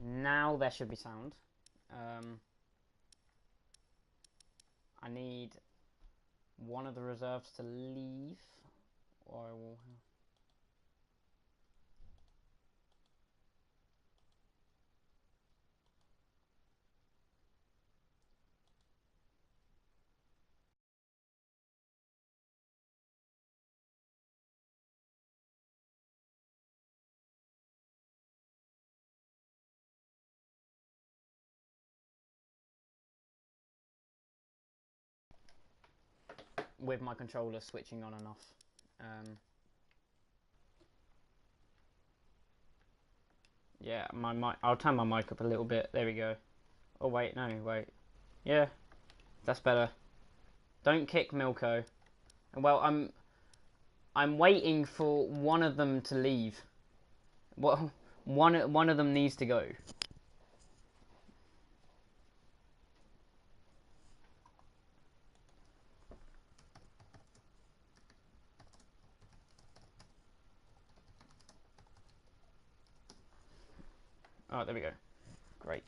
Now there should be sound. I need one of the reserves to leave, or I will... with my controller switching on and off. Yeah, my mic. I'll turn my mic up a little bit. There we go. Oh wait, no, wait. Yeah, that's better. Don't kick Milko. Well, I'm waiting for one of them to leave. Well, one of them needs to go. Oh, there we go. Great.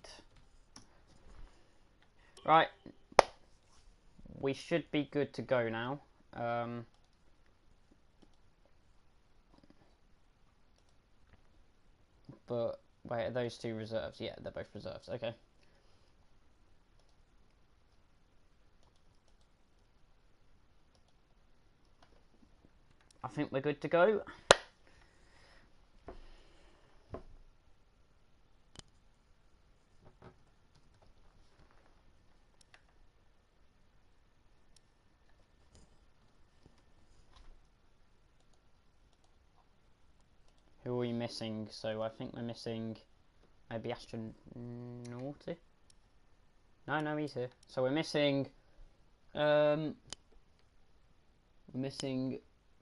Right. We should be good to go now. But, wait, are those two reserves? Yeah, they're both reserves. Okay. I think we're good to go. Who are we missing? So I think we're missing maybe Astronauty? No, he's here. So we're missing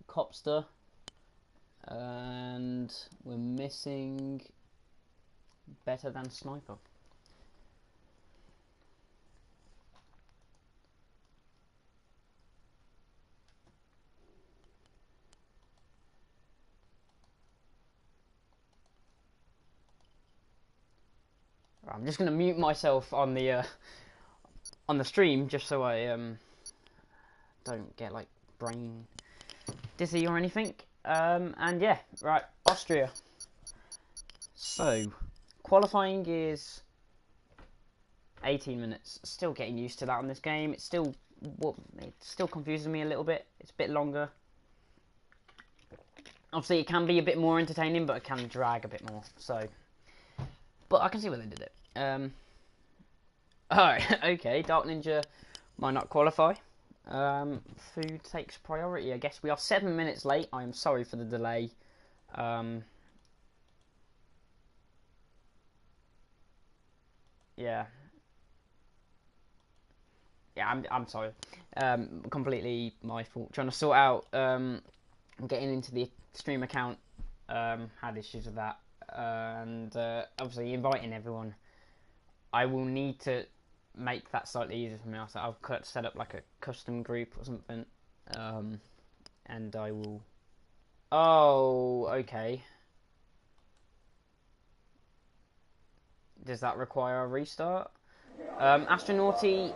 Copster, and we're missing Better Than Sniper. I'm just gonna mute myself on the stream just so I don't get like brain dizzy or anything. And yeah, right, Austria. So qualifying is 18 minutes. Still getting used to that on this game. It still confuses me a little bit. It's a bit longer. Obviously, it can be a bit more entertaining, but it can drag a bit more. So, but I can see why they did it. Alright, okay, Dark Ninja might not qualify. Food takes priority. I guess we are 7 minutes late. I am sorry for the delay. Yeah. Yeah, I'm sorry. Completely my fault. Trying to sort out getting into the stream account. Had issues with that. And obviously inviting everyone. I will need to make that slightly easier for me. So I'll set up like a custom group or something, and I will. Oh, okay. Does that require a restart? Astronauty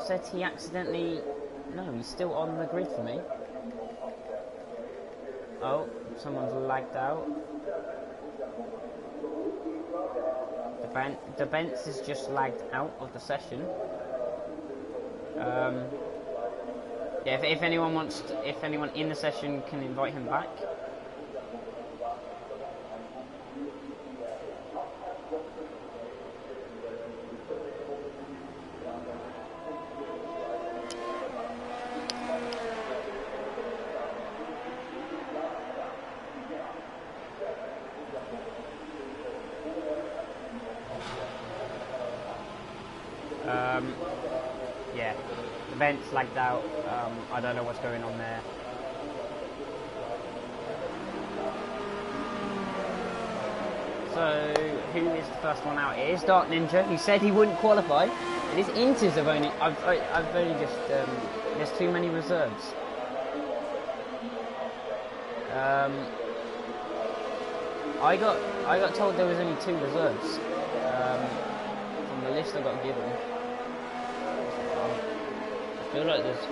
said he accidentally. No, he's still on the grid for me. Oh, someone's lagged out. The Bents is just lagged out of the session. Yeah, if anyone wants, if anyone in the session can invite him back. Yeah, the vent's lagged out. I don't know what's going on there. So, who is the first one out? It is Dark Ninja. He said he wouldn't qualify. It is Inters have only. I've only just. There's too many reserves. I got told there was only 2 reserves. the list I got given, I feel like there's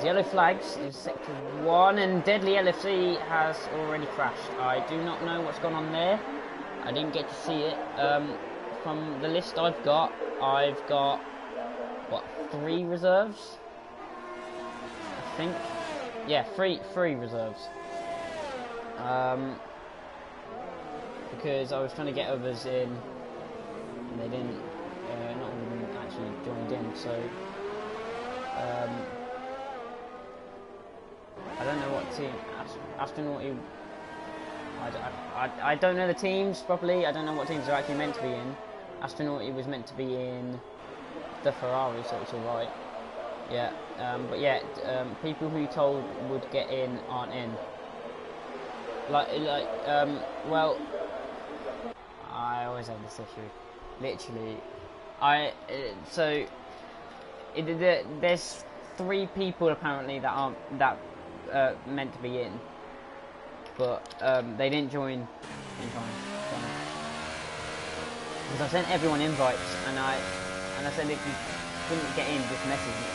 yellow flags in sector 1, and Deadly LFC has already crashed. I do not know what's gone on there. I didn't get to see it. From the list I've got what, 3 reserves? I think. Yeah, three reserves. Because I was trying to get others in, and they didn't. Not all of them actually joined in. So I don't know what team. Astronaut. I don't know the teams properly. I don't know what teams are actually meant to be in. Astronaut was meant to be in the Ferrari, so it's alright. Yeah, but yeah, people who you told would get in aren't in. Well, I always have this issue. Literally, there's 3 people apparently that aren't meant to be in, but they didn't join in time. Because I sent everyone invites, and I said if you couldn't get in, just message me.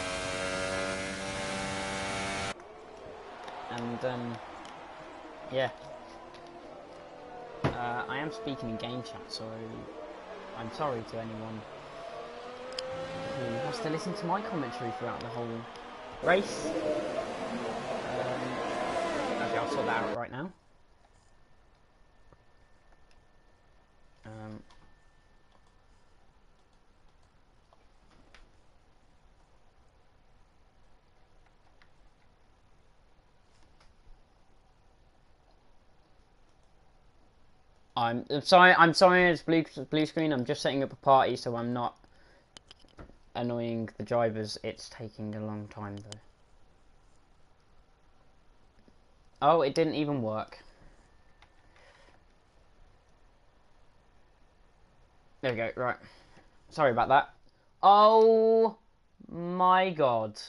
And yeah, I am speaking in game chat, so I'm sorry to anyone who wants to listen to my commentary throughout the whole race. Okay, I'll sort that out right now. I'm sorry it's blue screen. I'm just setting up a party, so I'm not annoying the drivers. It's taking a long time though. Oh, it didn't even work. There we go, right. Sorry about that. Oh my god.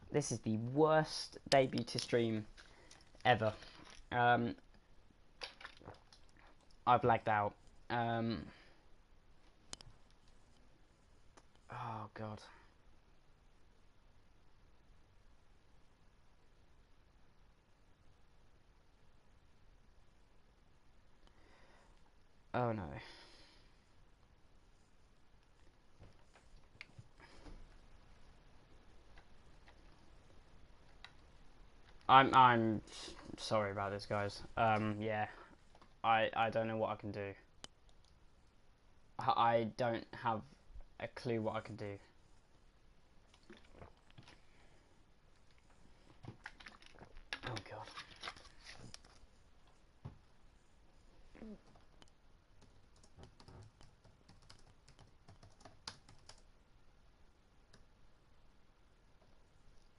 This is the worst debut to stream ever. I've lagged out. Oh god. Oh no. I'm sorry about this, guys. Yeah. I don't know what I can do. I don't have a clue what I can do. Oh god.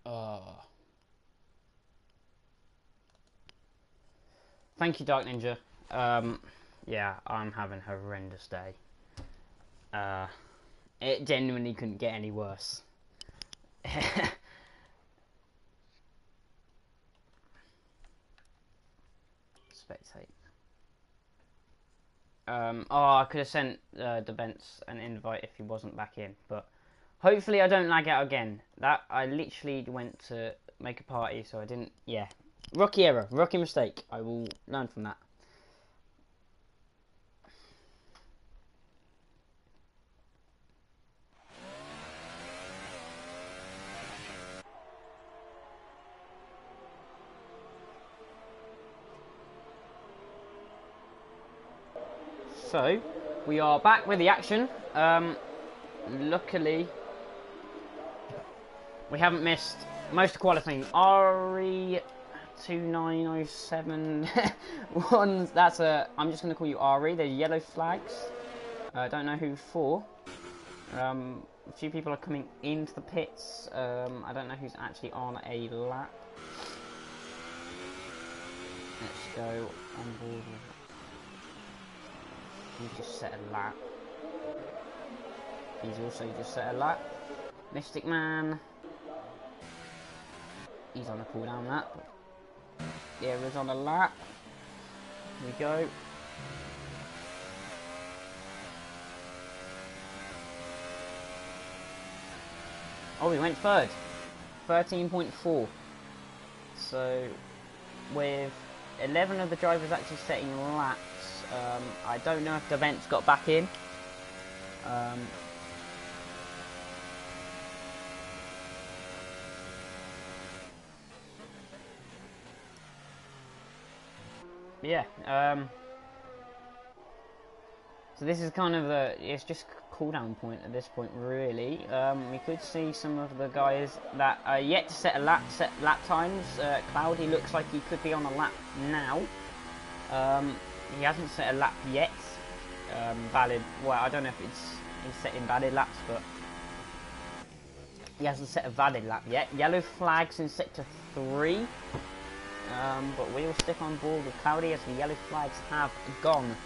Oh. Thank you, Dark Ninja. Yeah, I'm having a horrendous day. It genuinely couldn't get any worse. Spectate. Oh, I could have sent Debents an invite if he wasn't back in, but hopefully I don't lag out again. That I literally went to make a party, so I didn't. Yeah, rookie error, rookie mistake. I will learn from that. So, we are back with the action. Luckily, we haven't missed most of qualifying. RE2907 ones. That's a. I'm just going to call you RE. They're yellow flags. I don't know who for. A few people are coming into the pits. I don't know who's actually on a lap. Let's go on board with He just set a lap. He's also just set a lap. Mystic Man. He's on a cooldown lap. The Era's on a lap. Here we go. Oh, we went third. 13.4. So, with 11 of the drivers actually setting laps, I don't know if the vents got back in. Yeah. So this is kind of it's just cooldown point at this point, really. We could see some of the guys that are yet to set lap times. Cloudy looks like he could be on a lap now. He hasn't set a lap yet. Valid. Well, I don't know if he's setting valid laps, but he hasn't set a valid lap yet. Yellow flags in sector 3. But we'll stick on board with Cloudy as the yellow flags have gone.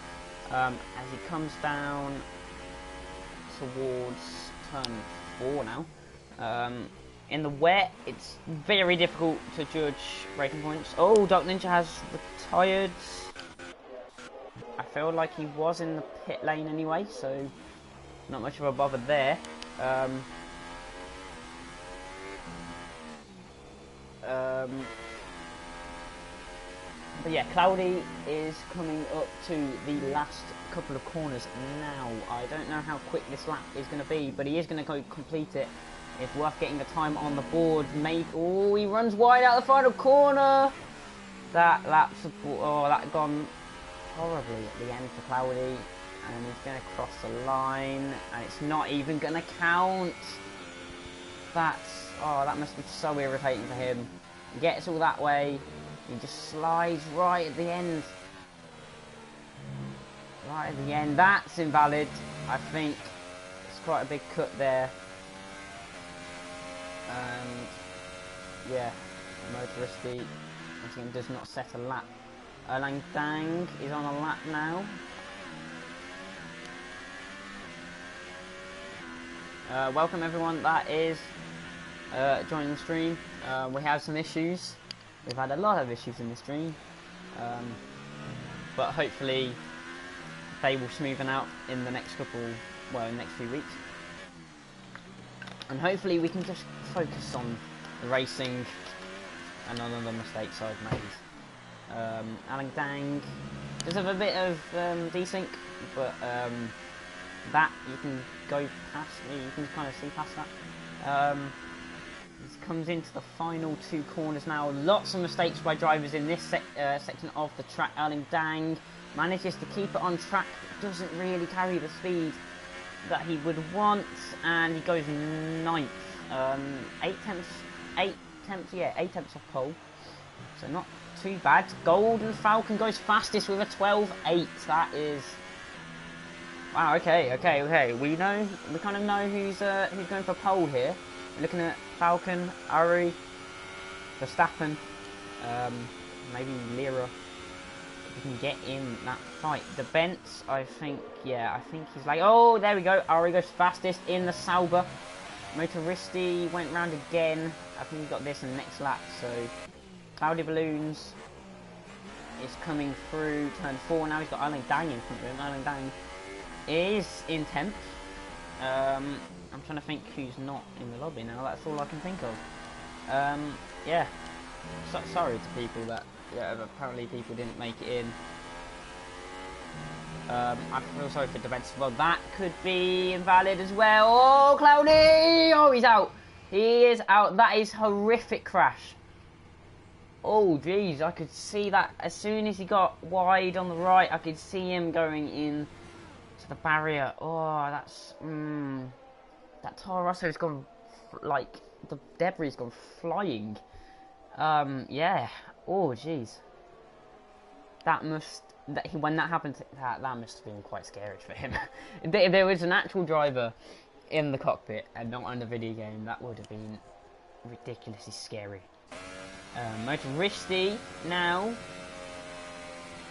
As he comes down towards turn 4 now. In the wet, it's very difficult to judge braking points. Oh, Dark Ninja has retired. I feel like he was in the pit lane anyway, so not much of a bother there. But yeah, Cloudy is coming up to the last couple of corners now. I don't know how quick this lap is going to be, but he is going to go complete it. It's worth getting the time on the board. Oh, he runs wide out the final corner. That lap's, oh, that gone horribly at the end for Cloudy. And he's going to cross the line, and it's not even going to count. Oh, that must be so irritating for him. He gets all that way. He just slides right at the end. Right at the end. That's invalid. I think it's quite a big cut there. And yeah, Motoristy once again does not set a lap. Erlang Dang is on a lap now. Welcome everyone that is joining the stream. We have some issues. We've had a lot of issues in the stream, but hopefully they will smoothen out in the next in the next few weeks. And hopefully we can just focus on the racing and none of the mistakes I've made. Alan Dang does have a bit of desync, but that you can go past, you can kind of see past that. He comes into the final 2 corners now. Lots of mistakes by drivers in this section of the track. Erling Dang manages to keep it on track, but doesn't really carry the speed that he would want, and he goes 9th. 8 tenths off pole, so not too bad. Golden Falcon goes fastest with a 12.8. That is wow. Okay. We kind of know who's going for pole here. We're looking at Falcon, Ari, Verstappen, maybe Lira. If we can get in that fight. The Bents, I think he's like, oh, there we go. Ari goes fastest in the Sauber. Motoristi went round again. I think he got this in the next lap. So, Cloudy Balloons is coming through turn 4 now. He's got Erling Dang in front of him. Erling Dang is in 10th. I'm trying to think who's not in the lobby now. That's all I can think of. Yeah. Sorry to people that apparently people didn't make it in. I feel sorry for defense. Well, that could be invalid as well. Oh, Cloudy! Oh, he's out. He is out. That is horrific crash. Oh, jeez. I could see that as soon as he got wide on the right. I could see him going in to the barrier. Oh, that's... That Toro Rosso's gone, like, the debris has gone flying. Yeah. Oh, jeez. When that happened, that must have been quite scary for him. If there was an actual driver in the cockpit and not on the video game, that would have been ridiculously scary. Motoristi now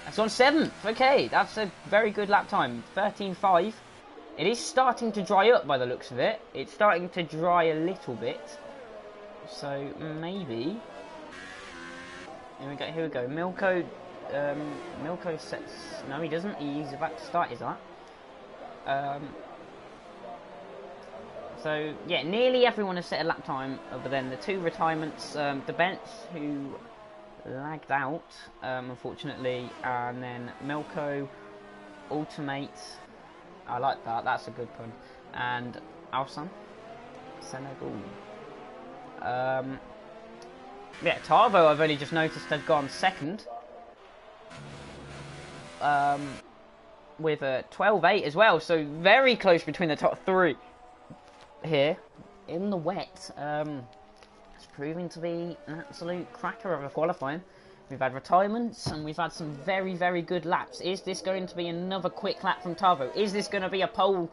That's on 7th. Okay, that's a very good lap time. 13.5. It is starting to dry up by the looks of it. It's starting to dry a little bit. So maybe. Here we go. Milko sets. No, he doesn't. He's about to start his lap. So yeah, nearly everyone has set a lap time, other than the 2 retirements. The Bents, who lagged out, unfortunately, and then Milko, Ultimate. I like that. That's a good pun. And Alsan, Senegal. Yeah, Tarvo, I've only just noticed, had gone 2nd. With a 12.8 as well, so very close between the top 3 here in the wet. It's proving to be an absolute cracker of a qualifying. We've had retirements and we've had some very, very good laps. Is this going to be another quick lap from Tarvo? Is this going to be a pole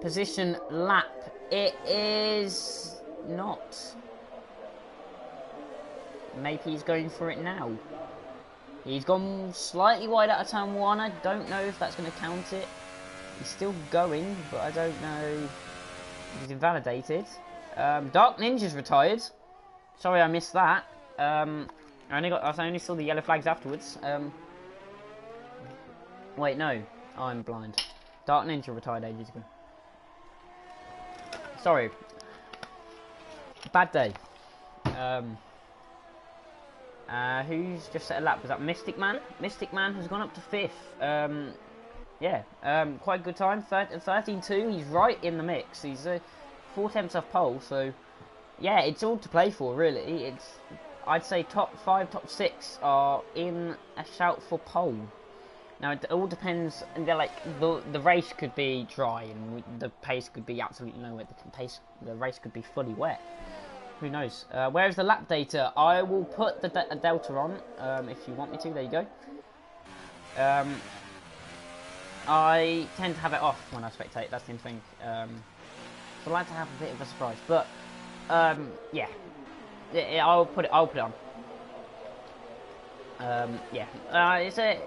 position lap? It is not. Maybe he's going for it now. He's gone slightly wide out of turn 1. I don't know if that's going to count it. He's still going, but I don't know. He's invalidated. Dark Ninja's retired. Sorry, I missed that. I only saw the yellow flags afterwards. Wait, no, I'm blind. Dark Ninja retired ages ago. Sorry. Bad day. Who's just set a lap? Was that Mystic Man? Mystic Man has gone up to 5th. Yeah, quite a good time. 13.2. He's right in the mix. He's 4/10 off pole, so yeah, it's all to play for, really. I'd say top 5, top 6 are in a shout for pole. Now it all depends. The race could be dry and the pace could be absolutely nowhere. The race could be fully wet. Who knows? Where's the lap data? I will put the delta on if you want me to. There you go. I tend to have it off when I spectate. That's the thing. So I like to have a bit of a surprise, but yeah, I'll put it on. Yeah, it's a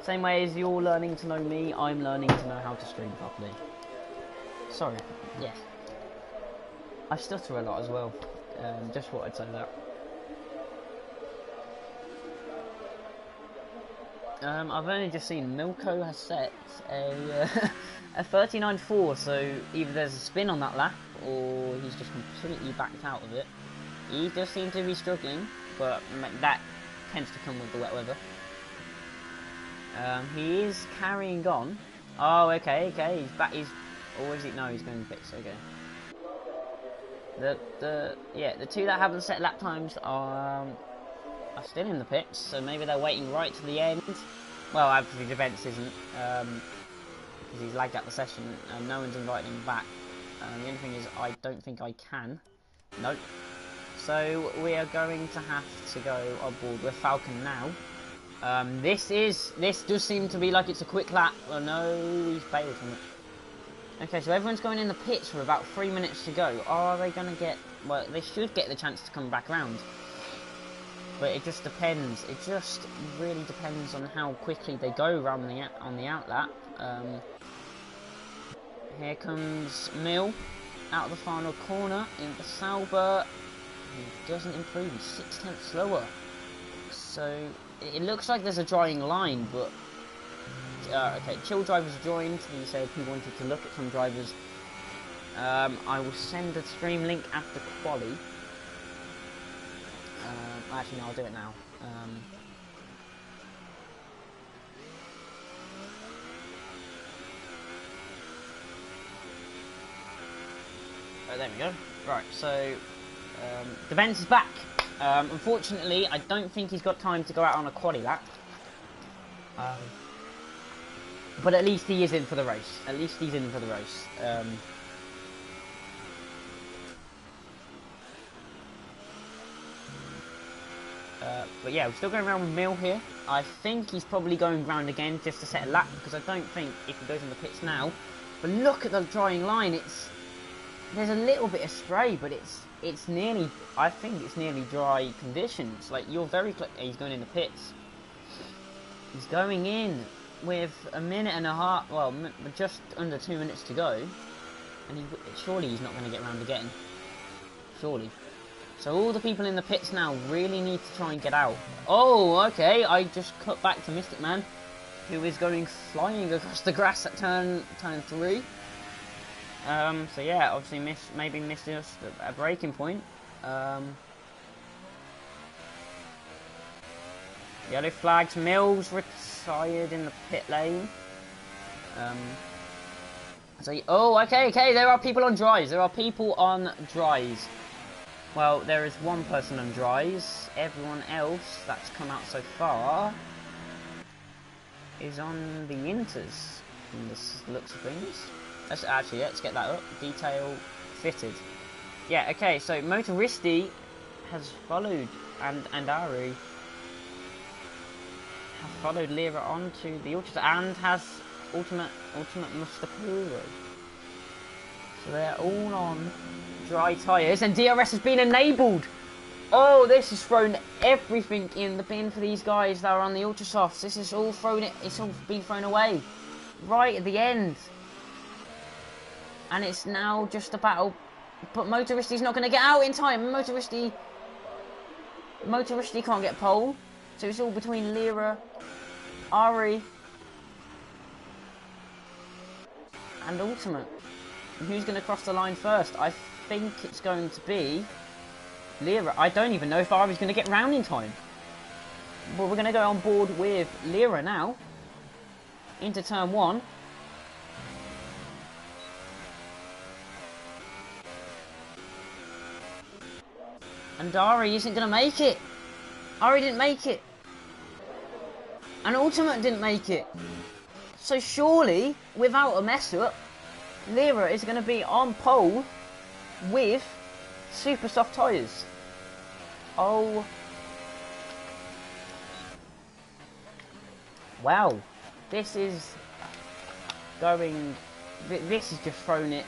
same way as you're learning to know me. I'm learning to know how to stream properly. Sorry. Yeah. I stutter a lot as well. Just thought I'd say that. I've only just seen Milko has set a a 39.4, so either there's a spin on that lap or he's just completely backed out of it. He does seem to be struggling, but that tends to come with the wet weather. He is carrying on. Oh, okay, he's back. Or is it? No, he's going to fix. Okay. The 2 that haven't set lap times are still in the pits, so maybe they're waiting right to the end. Well, actually, the events isn't, because he's lagged out the session and no one's inviting him back. The only thing is, I don't think I can. Nope. So we are going to have to go on board with Falcon now. This does seem to be like it's a quick lap. Oh no, he's bailed from it. Okay, so everyone's going in the pits for about 3 minutes to go. Are they going to get... Well, they should get the chance to come back around. But it just depends. It just really depends on how quickly they go around on the outlap. Here comes Mill out of the final corner in the Sauber. He doesn't improve. He's 6/10 slower. So it looks like there's a drying line, but... okay, Chill Drivers joined. He said he wanted to look at some drivers. I will send the stream link after quali. Actually, no, I'll do it now. Oh, there we go. Right, so the Benz is back. Unfortunately, I don't think he's got time to go out on a quali lap. But at least he is in for the race. At least he's in for the race. But yeah, we're still going around with Mill here. I think he's probably going round again just to set a lap, because I don't think if he goes in the pits now. But look at the drying line. There's a little bit of spray, but it's nearly. I think it's nearly dry conditions. Like, you're very close. He's going in the pits. He's going in with a minute and a half, well, just under 2 minutes to go, and surely he's not going to get round again. Surely. So all the people in the pits now really need to try and get out. Oh, okay, I just cut back to Mystic Man, who is going flying across the grass at turn 3. So yeah, obviously maybe missed us a braking point. Yellow flags. Mills retired in the pit lane. Oh, okay. There are people on dries. Well, there is one person on dries. Everyone else that's come out so far is on the inters. From the looks of things. Let's get that up. Detail fitted. Yeah. Okay. So Motoristi has followed, and Ari have followed Lira onto the Ultras and has ultimate Mustapuro. So they're all on dry tyres, and DRS has been enabled. Oh, this has thrown everything in the bin for these guys that are on the Ultra Softs. This is all it's all been thrown away right at the end. And it's now just a battle, but Motoristi's not going to get out in time. Motoristi can't get pole. So it's all between Lira, Ari, and Ultimate. And who's going to cross the line first? I think it's going to be Lira. I don't even know if Ari's going to get round in time. But we're going to go on board with Lira now. Into turn 1. And Ari isn't going to make it. Ari didn't make it. And Ultimate didn't make it. So surely, without a mess up, Lira is going to be on pole with super soft tyres. Oh. Wow. This is going... This has just thrown it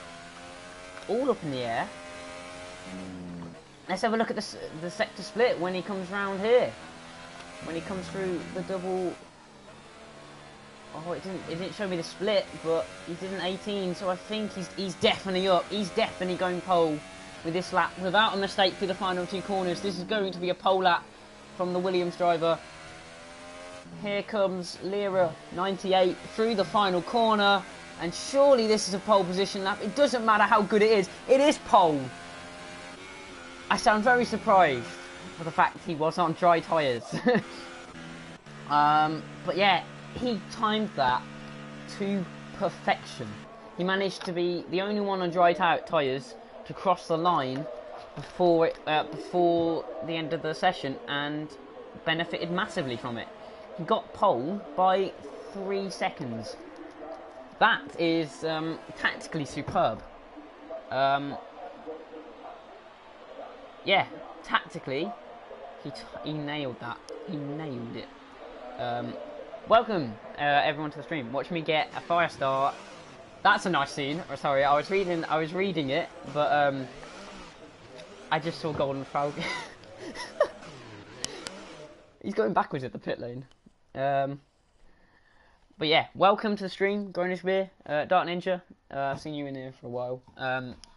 all up in the air. Let's have a look at the sector split when he comes round here. When he comes through the double... Oh, it didn't show me the split, but he did an 18, so I think he's definitely up. He's definitely going pole with this lap without a mistake through the final 2 corners. This is going to be a pole lap from the Williams driver. Here comes Lira, 98, through the final corner, and surely this is a pole position lap. It doesn't matter how good it is pole. I sound very surprised for the fact he was on dry tyres. But yeah, he timed that to perfection. He managed to be the only one on dry tyres to cross the line before the end of the session and benefited massively from it. He got pole by 3 seconds. That is tactically superb. Yeah, tactically, he nailed that. He nailed it. Welcome everyone to the stream. Watch me get a fire start. That's a nice scene. Oh, sorry, I was reading it, but I just saw Golden Falcon. He's going backwards at the pit lane. But yeah, welcome to the stream, Grownish Beer, Dark Ninja. I've seen you in here for a while.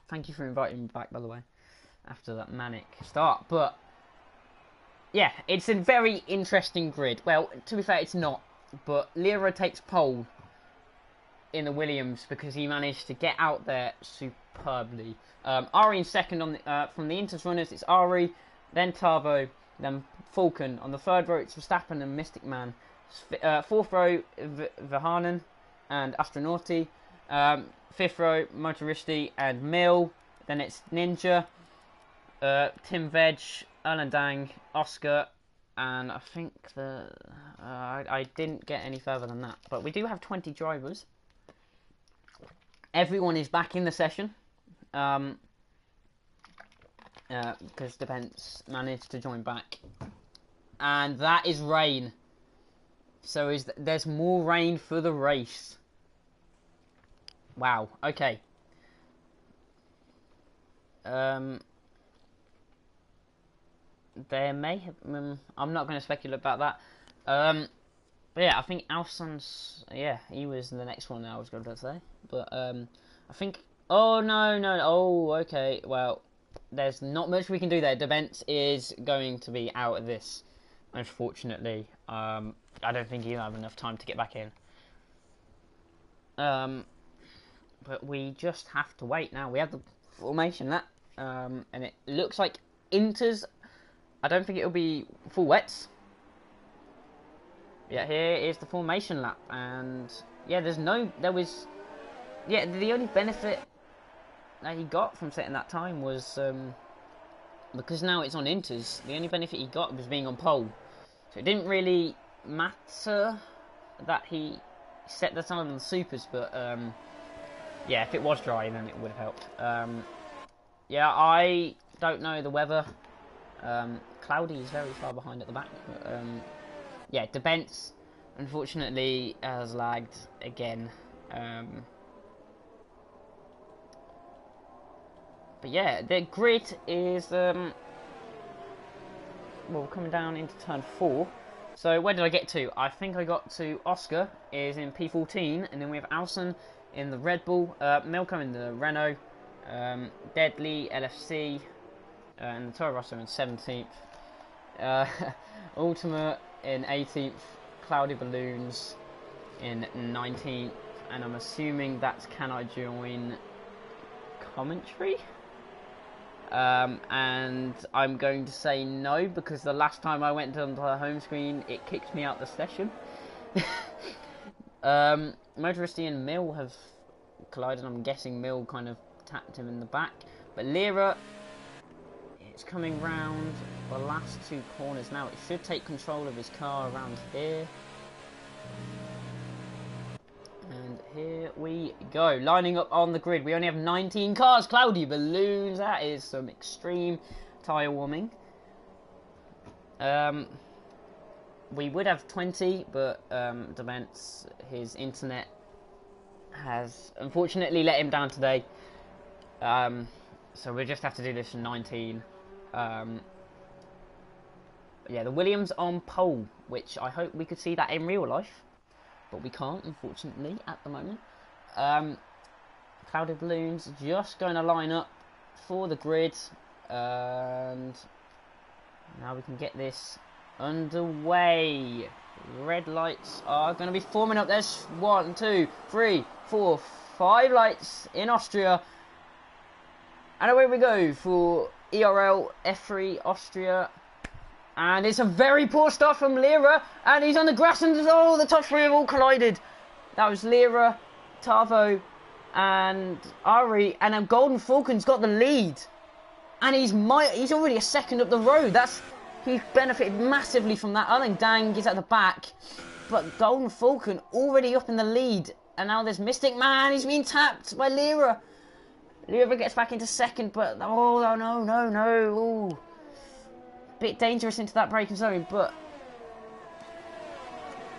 Thank you for inviting me back, by the way, after that manic start. But yeah, it's a very interesting grid. Well, to be fair, it's not. But Lira takes pole in the Williams because he managed to get out there superbly. Ari in second on the, from the Inters runners. It's Ari, then Tavo, then Falcon. On the third row, it's Verstappen and Mystic Man. Fourth row, Vahanen and Astronauti. Fifth row, Motoristi and Mill. Then it's Ninja, Tim Veg, Erlandang, Oscar, and I think I didn't get any further than that. But we do have 20 drivers. Everyone is back in the session. Because Depends managed to join back. And that is rain. So there's more rain for the race. Wow, okay. There may have... I'm not going to speculate about that. But yeah, I think Alson's, yeah, he was the next one that I was going to say. But I think, oh no, no, oh, okay, well, there's not much we can do there. Debence is going to be out of this, unfortunately. I don't think he'll have enough time to get back in. But we just have to wait now. We have the formation that, and it looks like Inter's, I don't think it'll be full wets. Yeah, here is the formation lap, and yeah, the only benefit that he got from setting that time was, because now it's on Inter's, the only benefit he got was being on pole. So it didn't really matter that he set the time on the supers, but yeah, if it was dry, then it would have helped. Yeah, I don't know the weather. Cloudy is very far behind at the back, but yeah, Debence, unfortunately, has lagged again. But yeah, the grid is, well, coming down into turn 4. So where did I get to? I think I got to Oscar is in P14, and then we have Alson in the Red Bull, Milko in the Renault, Deadly, LFC, and the Toro Rosso in 17th. Ultimate in 18th, Cloudy Balloons in 19th, and I'm assuming that's can I join commentary? And I'm going to say no, because the last time I went onto the home screen, it kicked me out the session. Motoristy and Mill have collided. I'm guessing Mill kind of tapped him in the back, but Lira, it's coming round the last 2 corners now. It should take control of his car around here. And here we go, lining up on the grid. We only have 19 cars. Cloudy Balloons, that is some extreme tyre warming. We would have 20, but Debence, his internet has unfortunately let him down today. So we'll just have to do this in 19. Yeah, the Williams on pole, which I hope we could see that in real life, but we can't, unfortunately, at the moment. Clouded Balloons just going to line up for the grid, and now we can get this underway. Red lights are going to be forming up. There's 1, 2, 3, 4, 5 lights in Austria, and away we go for ERL F3 Austria. And it's a very poor start from Lira, and he's on the grass, and oh, the top 3 have all collided. That was Lira, Tavo, and Ari, and then Golden Falcon's got the lead, and he's already a second up the road. He's benefited massively from that. I think Dang is at the back, but Golden Falcon already up in the lead, and now there's Mystic Man. He's been tapped by Lira. Lira gets back into second, but oh no. Ooh. Bit dangerous into that braking zone, but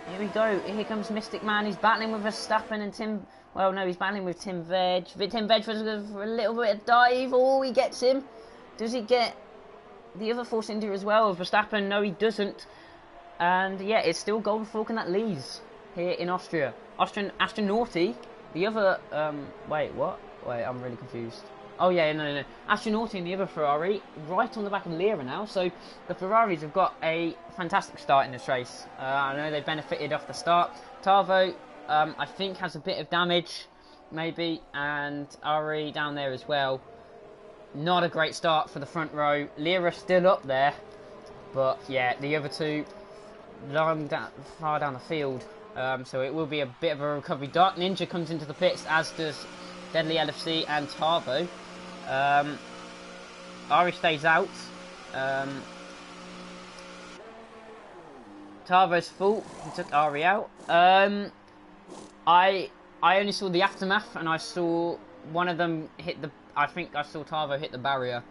here we go. Here comes Mystic Man. He's battling with Verstappen and Tim. Well, no, he's battling with Tim Veg. Tim Veg was for a little bit of dive. Oh, he gets him. Does he get the other Force India as well? Verstappen, no, he doesn't. And yeah, it's still Golden Falcon that leads here in Austria. Austrian Astronauti, the other. Wait, what? Wait, I'm really confused. Oh yeah, no. Astronauti and the other Ferrari, right on the back of Lira now. So the Ferraris have got a fantastic start in this race. I know they benefited off the start. Tavo, I think, has a bit of damage, maybe, and Ari down there as well. Not a great start for the front row. Lira still up there, but yeah, the other 2 far down the field. So it will be a bit of a recovery. Dark Ninja comes into the pits, as does Deadly LFC and Tavo. Ari stays out. Tavo's fault. He took Ari out. I only saw the aftermath, and I saw one of them hit the. I think I saw Tavo hit the barrier.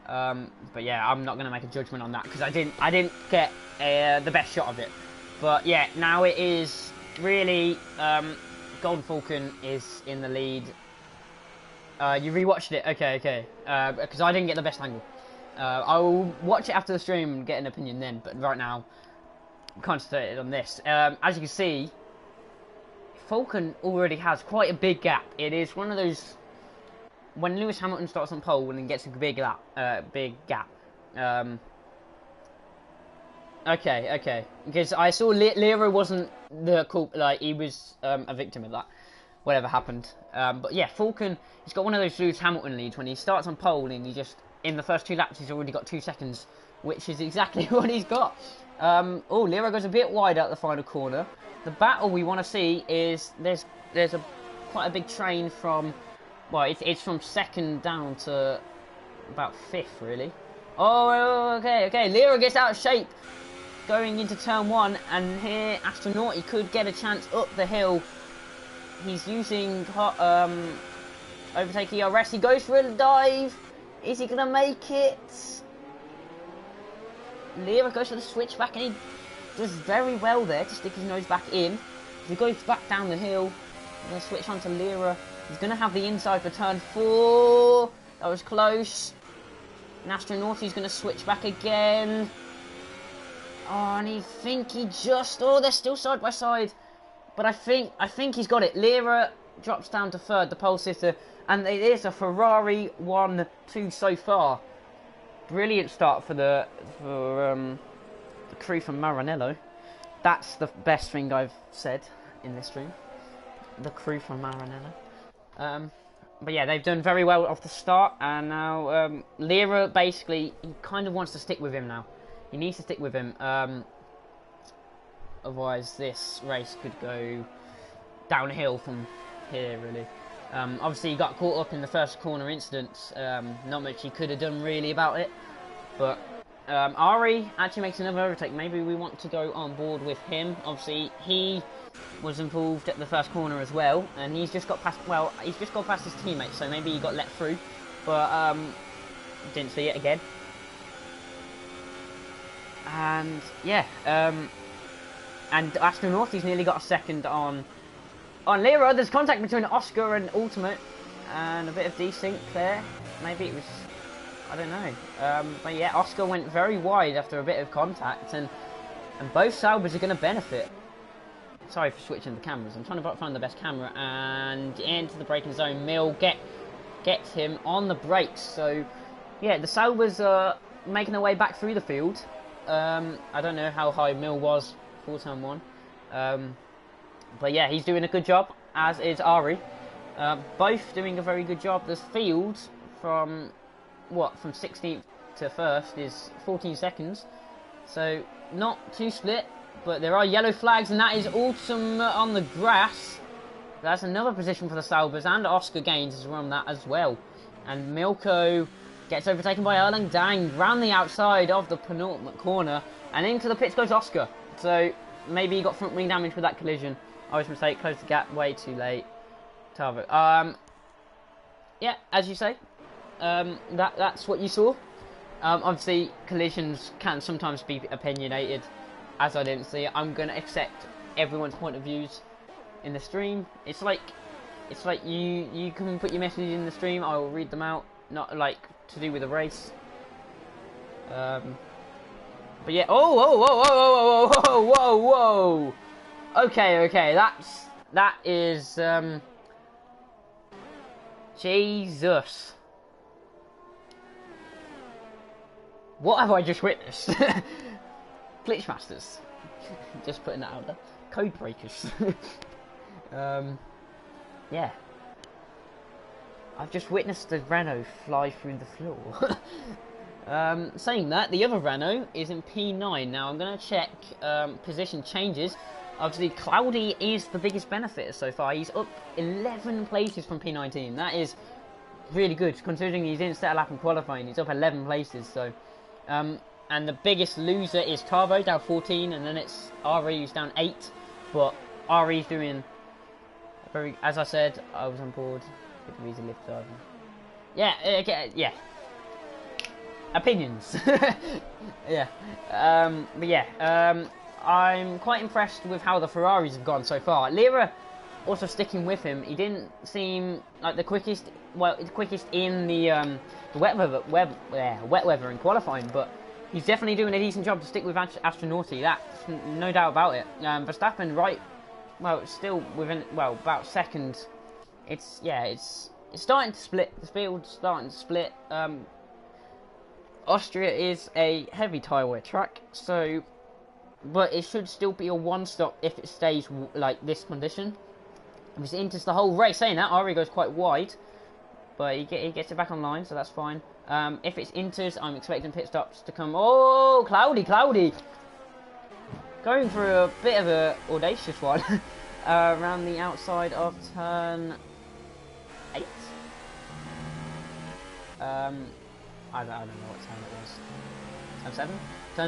But yeah, I'm not going to make a judgment on that, because I didn't get the best shot of it. But yeah, now it is really Golden Falcon is in the lead. You rewatched it, okay. Because I didn't get the best angle. I will watch it after the stream and get an opinion then. But right now, concentrated on this. As you can see, Falcon already has quite a big gap. It is one of those, when Lewis Hamilton starts on pole and gets a big gap. Okay. Because I saw Lero wasn't the like he was a victim of that, whatever happened. But yeah, Falcon, he's got one of those Lewis Hamilton leads when he starts on pole and he just, in the first 2 laps, he's already got 2 seconds, which is exactly what he's got. Oh, Lero goes a bit wide out the final corner. The battle we want to see is there's quite a big train from, well, it's from 2nd down to about 5th really. Oh, okay. Lero gets out of shape going into turn 1, and here Astronaut, he could get a chance up the hill. He's using overtake ERS. He goes for a dive. Is he gonna make it? Lero goes for the switchback and he does very well there to stick his nose back in. He goes back down the hill. He's going to switch on to Lero. He's going to have the inside for turn 4. That was close. And Astronaut, he's going to switch back again. Oh, and he just... Oh, they're still side by side. But I think he's got it. Lero drops down to 3rd, the pole sitter. And it is a Ferrari 1-2 so far. Brilliant start for the crew from Maranello. That's the best thing I've said in this stream. The crew from Maranello. But yeah, they've done very well off the start, and now Lero basically, he kind of wants to stick with him now. He needs to stick with him. Otherwise, this race could go downhill from here, really. Obviously, he got caught up in the first corner incident. Not much he could have done really about it. But Ari actually makes another overtake. Maybe we want to go on board with him. Obviously, he was involved at the first corner as well, and he's just got past. Well, he's just got past his teammate, so maybe he got let through. But didn't see it again. And yeah, and Astronaut, he's nearly got a second on Lero. There's contact between Oscar and Ultimate, and a bit of desync there. Maybe it was, I don't know. But yeah, Oscar went very wide after a bit of contact, and both Saubers are going to benefit. Sorry for switching the cameras. I'm trying to find the best camera, and into the braking zone. Mill gets him on the brakes. So yeah, the Saubers are making their way back through the field. I don't know how high Mill was for turn 1. But yeah, he's doing a good job, as is Ari. Both doing a very good job. The field from 16th to 1st is 14 seconds. So not too split, but there are yellow flags, and that is Ultimate on the grass. That's another position for the Saubers, and Oscar gains is on that as well. And Milko gets overtaken by Erlang Dang round the outside of the penultimate corner, and into the pits goes Oscar. So maybe he got front wing damage with that collision. I was mistake, closed the gap way too late. Tavo. Yeah, as you say, that's what you saw. Obviously, collisions can sometimes be opinionated. As I didn't see it, I'm gonna accept everyone's point of views in the stream. It's like you can put your message in the stream. I will read them out. Not like to do with a race. But yeah. Whoa. Okay. That is Jesus. What have I just witnessed? Glitchmasters. Just putting that out there. Code breakers. Yeah. I've just witnessed the Renault fly through the floor. Saying that, the other Renault is in P9. Now I'm going to check position changes. Obviously, Cloudy is the biggest benefit so far. He's up 11 places from P19. That is really good, considering he didn't set a lap in qualifying. He's up 11 places. So, and the biggest loser is Tavo, down 14, and then it's Ari, who's down 8. But Ari's doing very, as I said, I was on board with the easy lift driving. Yeah, yeah. Opinions. Yeah. But yeah, I'm quite impressed with how the Ferraris have gone so far. Lira also sticking with him. He didn't seem like the quickest. Well, the quickest in the wet weather in qualifying, but He's definitely doing a decent job to stick with Astronauti. That's no doubt about it. Verstappen, right? Well, still within about second. It's starting to split. The field's starting to split. Austria is a heavy tyre wear track, so, but it should still be a one-stop if it stays like this condition. If it enters the whole race, saying that, Ari goes quite wide, but he gets it back online, so that's fine. If it's enters, I'm expecting pit stops to come. Oh, cloudy. Going through a bit of a audacious one around the outside of turn 8. I don't know what turn it was. Turn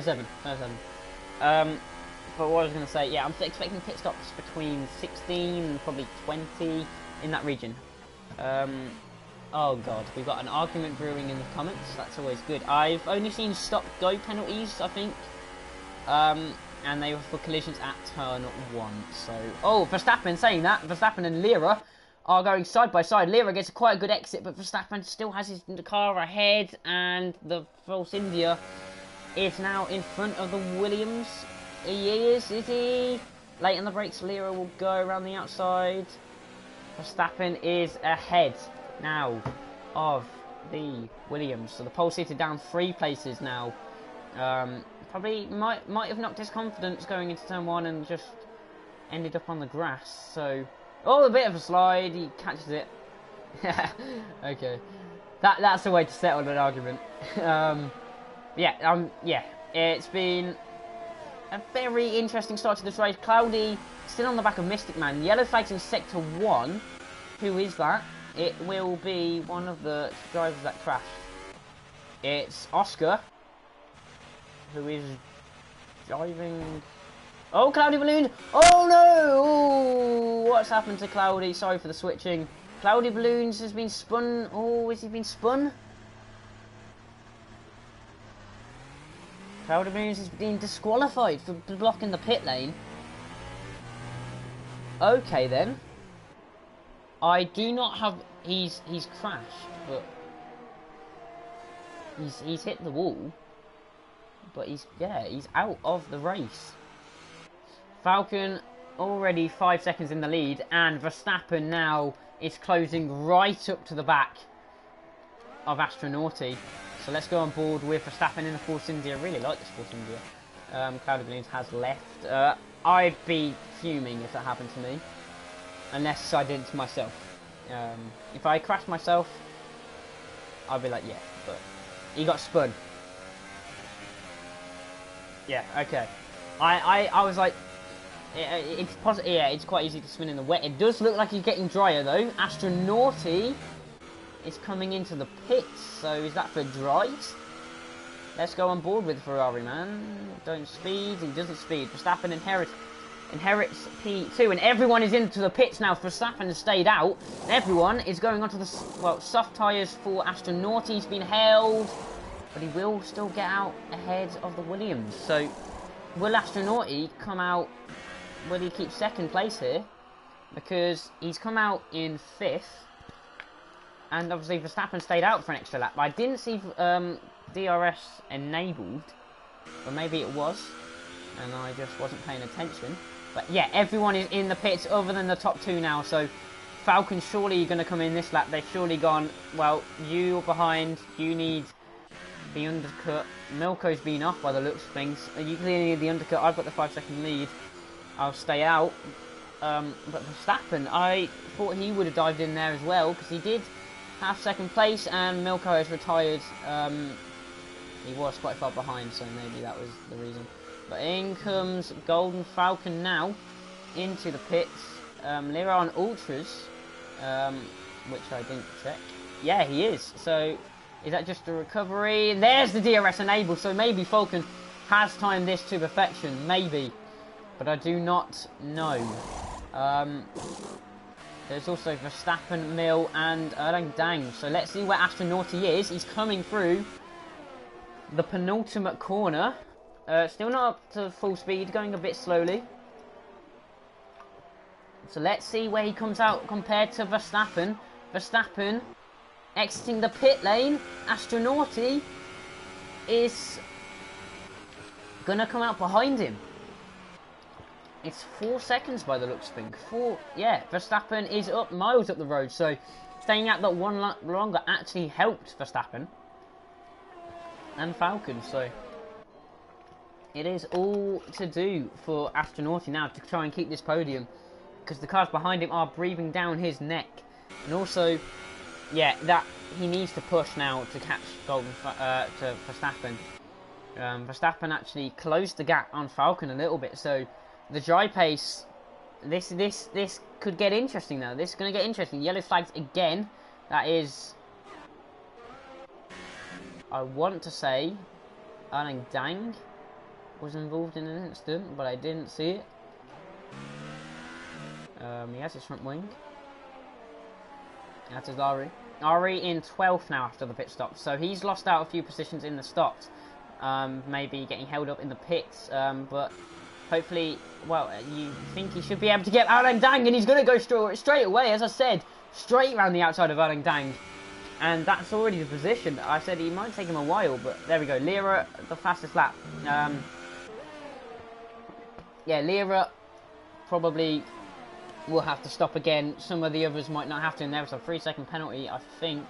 7? Turn 7. But what I was going to say, yeah, I'm expecting pit stops between 16 and probably 20 in that region. Oh god, we've got an argument brewing in the comments. That's always good. I've only seen stop-go penalties, I think. And they were for collisions at turn 1. So, oh, Verstappen saying that. Verstappen and Lira are going side by side. Lira gets quite a good exit, but Verstappen still has his car ahead, and the Force India is now in front of the Williams. He is he? Late on the brakes, Lira will go around the outside. Verstappen is ahead now of the Williams. So the pole sitter down 3 places now. Probably might have knocked his confidence going into turn 1 and just ended up on the grass. So, oh, a bit of a slide. He catches it. Okay, that's the way to settle an argument. Yeah. It's been a very interesting start to this race. Cloudy still on the back of Mystic Man. Yellow flags in sector 1. Who is that? It will be one of the drivers that crashed. It's Oscar, who is driving. Oh, Cloudy Balloon! Oh no! Ooh, what's happened to Cloudy? Sorry for the switching. Cloudy Balloons has been spun. Oh, has he been spun? Cloudy Balloons has been disqualified for blocking the pit lane. Okay then. I do not have. He's crashed, but he's hit the wall. But he's out of the race. Falcon already 5 seconds in the lead, and Verstappen now is closing right up to the back of Astronauti. So let's go on board with Verstappen in the Force India. I really like this Force India. Cloudy Balloons has left. I'd be fuming if that happened to me, unless I did it to myself. If I crashed myself, I'd be like, yeah, but he got spun. Yeah, okay. I was like, it's quite easy to spin in the wet. It does look like he's getting drier though. Astronauti is coming into the pits, so is that for dries? Let's go on board with Ferrari, man. Don't speed. He doesn't speed. Verstappen inherits P2, and everyone is into the pits now. Verstappen has stayed out. Everyone is going onto the soft tyres for Astronauti. He's been held, but he will still get out ahead of the Williams. So, will Astronauti come out? Will he keep second place here? Because he's come out in 5th, and obviously Verstappen stayed out for an extra lap. I didn't see DRS enabled, or maybe it was, and I just wasn't paying attention. But yeah, everyone is in the pits other than the top 2 now. So Falcon's surely going to come in this lap. They've surely gone, well, you're behind, you need the undercut. Milko's been off by the looks of things. You clearly need the undercut. I've got the 5-second lead. I'll stay out. But Verstappen, I thought he would have dived in there as well, because he did have 2nd place, and Milko has retired. He was quite far behind, so maybe that was the reason. But in comes Golden Falcon now into the pits. Lira on Ultras, which I didn't check. Yeah, he is. So is that just a recovery? There's the DRS enabled, so maybe Falcon has timed this to perfection. Maybe. But I do not know. There's also Verstappen, Mill, and Erlang Dang. So let's see where Astronauti is. He's coming through the penultimate corner. Still not up to full speed, going a bit slowly. So let's see where he comes out compared to Verstappen. Verstappen exiting the pit lane. Astronauti is gonna come out behind him. It's 4 seconds by the looks of things. Yeah, Verstappen is up miles up the road, so staying out that one lap longer actually helped Verstappen and Falcon, so it is all to do for Astronauti now to try and keep this podium, because the cars behind him are breathing down his neck, and also, yeah, that he needs to push now to catch to Verstappen. Verstappen actually closed the gap on Falcon a little bit, so the dry pace, this could get interesting now. This is going to get interesting. Yellow flags again. That is, I want to say, Erling Dang was involved in an incident, but I didn't see it. He has his front wing. That is Ari. Ari in 12th now after the pit stop, so he's lost out a few positions in the stops. Maybe getting held up in the pits, but hopefully, well, you think he should be able to get Erling Dang, and he's going to go straight away, as I said, straight around the outside of Erling Dang. And that's already the position. I said he might take him a while, but there we go. Lira, the fastest lap. Yeah, Lira probably will have to stop again. Some of the others might not have to, and there was a 3-second penalty, I think,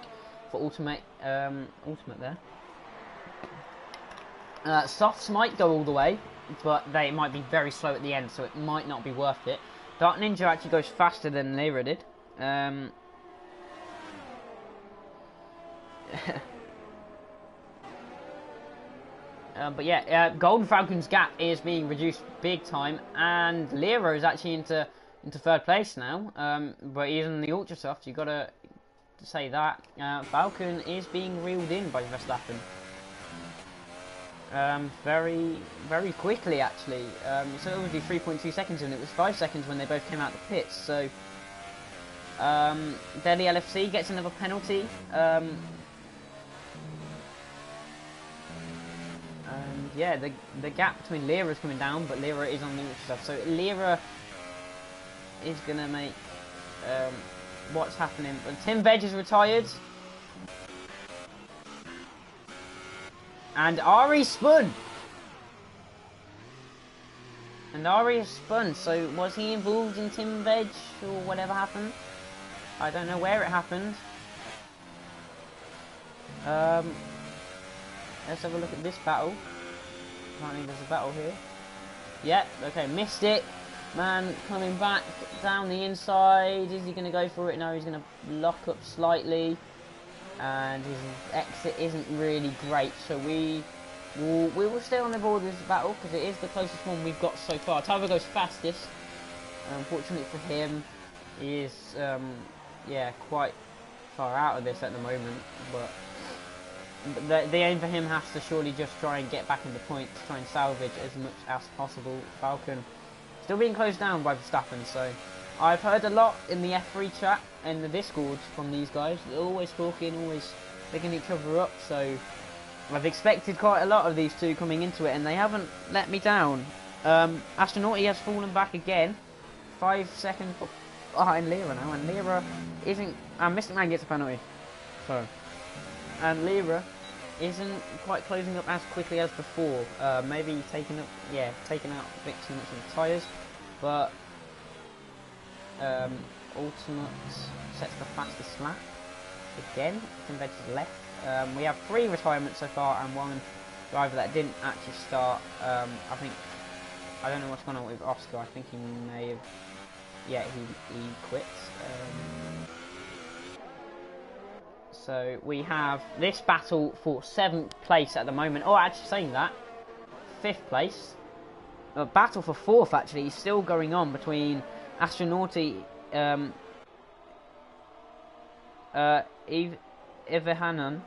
for ultimate there. Softs might go all the way, but they might be very slow at the end, so it might not be worth it. Dark Ninja actually goes faster than Lira did. But yeah, Golden Falcon's gap is being reduced big time, and Lira is actually into third place now. But he's in the Ultra Soft. You've got to say that Falcon is being reeled in by Verstappen. Very, very quickly actually. So it would be 3.2 seconds, and it was 5 seconds when they both came out the pits. So Delhi LFC gets another penalty. And yeah, the gap between Lira is coming down, but Lira is on the Ultra stuff. So Lira is gonna make what's happening. But Tim Veg is retired. And Ari spun. And Ari has spun. So was he involved in Tim Veg or whatever happened? I don't know where it happened. Let's have a look at this battle. Apparently there's a battle here. Yep, okay, missed it. Man coming back down the inside. Is he going to go for it? No, he's going to lock up slightly. And his exit isn't really great, so we will stay on the board with this battle because it is the closest one we've got so far. Tyler goes fastest. Unfortunately for him, he is yeah, quite far out of this at the moment. But the aim for him has to surely just try and get back in the points, try and salvage as much as possible. Falcon still being closed down by Verstappen, so I've heard a lot in the F3 chat and the Discord from these guys. They're always talking, always picking each other up, so I've expected quite a lot of these two coming into it, and they haven't let me down. Astronauti has fallen back again, 5 seconds behind Lira now, and Lira isn't... Mystic Man gets a penalty, so... And Lira isn't quite closing up as quickly as before. Maybe taking out a bit too much of the tyres, but Ultimate sets the fastest lap again. Tim Veg is left. We have 3 retirements so far and 1 driver that didn't actually start. I don't know what's going on with Oscar. I think he may have, he quit. So we have this battle for 7th place at the moment. Oh, actually saying that, 5th place. A battle for 4th actually is still going on between Astronauti, Ivahanan,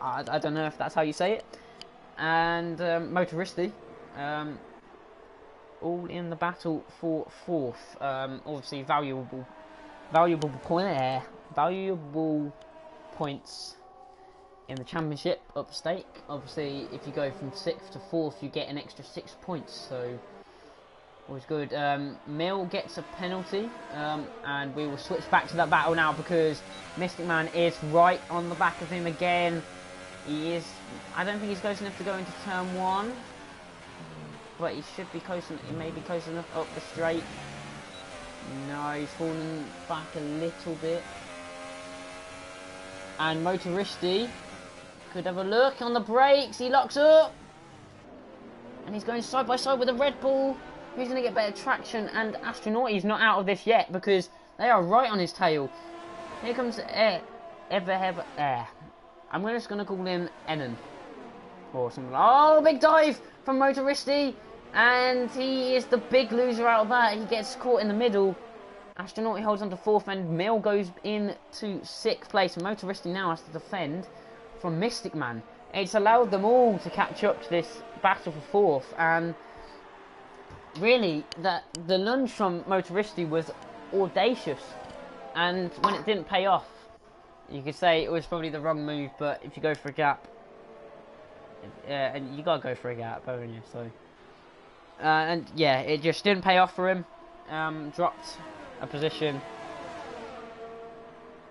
I don't know if that's how you say it, and Motoristi, all in the battle for 4th. Obviously valuable points in the championship up at stake. Obviously, if you go from 6th to 4th, you get an extra 6 points. So always good. Mill gets a penalty, and we will switch back to that battle now because Mystic Man is right on the back of him again. He is. I don't think he's close enough to go into turn 1. but he should be close. He may be close enough up the straight. No, he's fallen back a little bit. And Motoristi could have a look on the brakes. He locks up. And he's going side by side with a Red Bull. Who's going to get better traction? And Astronauti's not out of this yet because they are right on his tail. Here comes I'm just going to call him Enon. Or something. Oh, big dive from Motoristi. And he is the big loser out of that. He gets caught in the middle. Astronauti holds on to 4th and Mill goes into 6th place. And Motoristi now has to defend from Mystic Man. It's allowed them all to catch up to this battle for 4th. And really, the lunge from Motoristi was audacious. And when it didn't pay off, you could say it was probably the wrong move. But if you go for a gap, and you gotta go for a gap, haven't you? So, and yeah, it just didn't pay off for him. Dropped a position.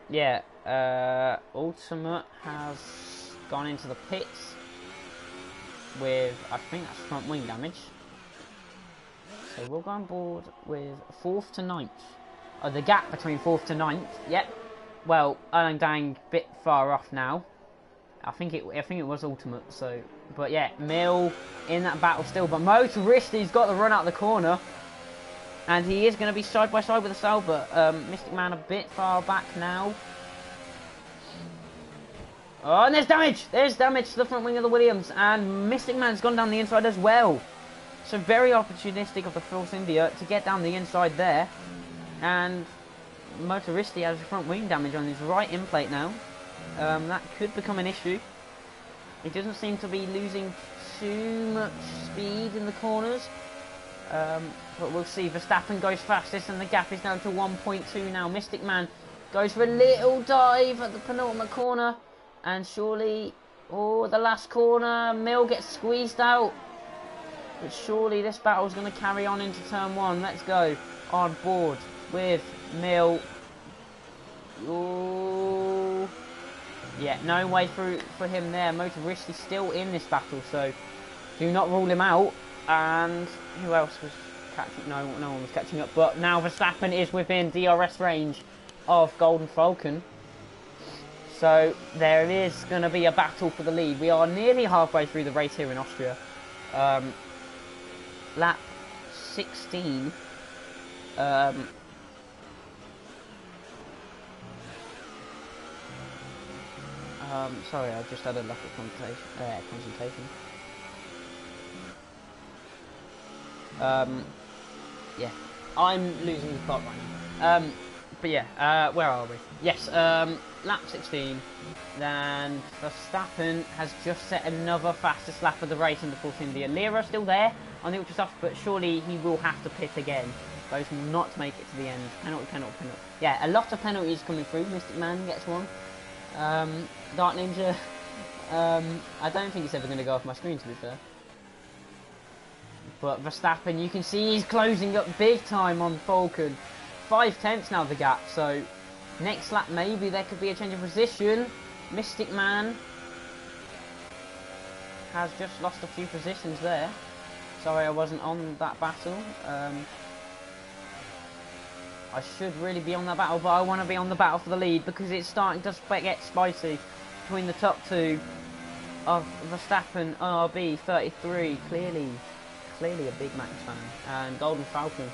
Yeah, Ultimate has gone into the pits with, I think that's front wing damage. So we'll go on board with 4th to 9th. Oh, the gap between 4th to 9th. Yep. Well, I'm dang bit far off now. I think it was Ultimate. So, but yeah, Mill in that battle still. But Motoristi's got the run out of the corner, and he is going to be side by side with the Sal. But Mystic Man a bit far back now. Oh, and there's damage. There's damage to the front wing of the Williams, and Mystic Man's gone down the inside as well. So very opportunistic of the Force India to get down the inside there, and Motoristi has front wing damage on his right in plate now. That could become an issue. He doesn't seem to be losing too much speed in the corners. But we'll see. Verstappen goes fastest and the gap is down to 1.2 now. Mystic Man goes for a little dive at the penultimate corner. And surely, oh, the last corner, Mill gets squeezed out. But surely this battle is going to carry on into turn 1. Let's go on board with Mill. Oh. Yeah, no way through for him there. Motoristi still in this battle, so do not rule him out. And who else was catching? No one was catching up. But now Verstappen is within DRS range of Golden Falcon. So there is going to be a battle for the lead. We are nearly halfway through the race here in Austria. Lap 16. Sorry, I just had a lack of concentration. Yeah, I'm losing the plot right now. But yeah, where are we? Yes, lap 16. Then Verstappen has just set another fastest lap of the race in the Force India. Lira still there on the ultra soft, but surely he will have to pit again. Those not to make it to the end. Penalty. Yeah, a lot of penalties coming through. Mystic Man gets one. Dark Ninja, I don't think it's ever going to go off my screen, to be fair. But Verstappen, you can see he's closing up big time on Falcon. 5/10 now the gap, so next lap maybe there could be a change of position. Mystic Man has just lost a few positions there. Sorry I wasn't on that battle. I should really be on that battle, but I want to be on the battle for the lead because it's starting to get spicy between the top two of Verstappen, RB 33, clearly a Big Max fan, and Golden Falcon.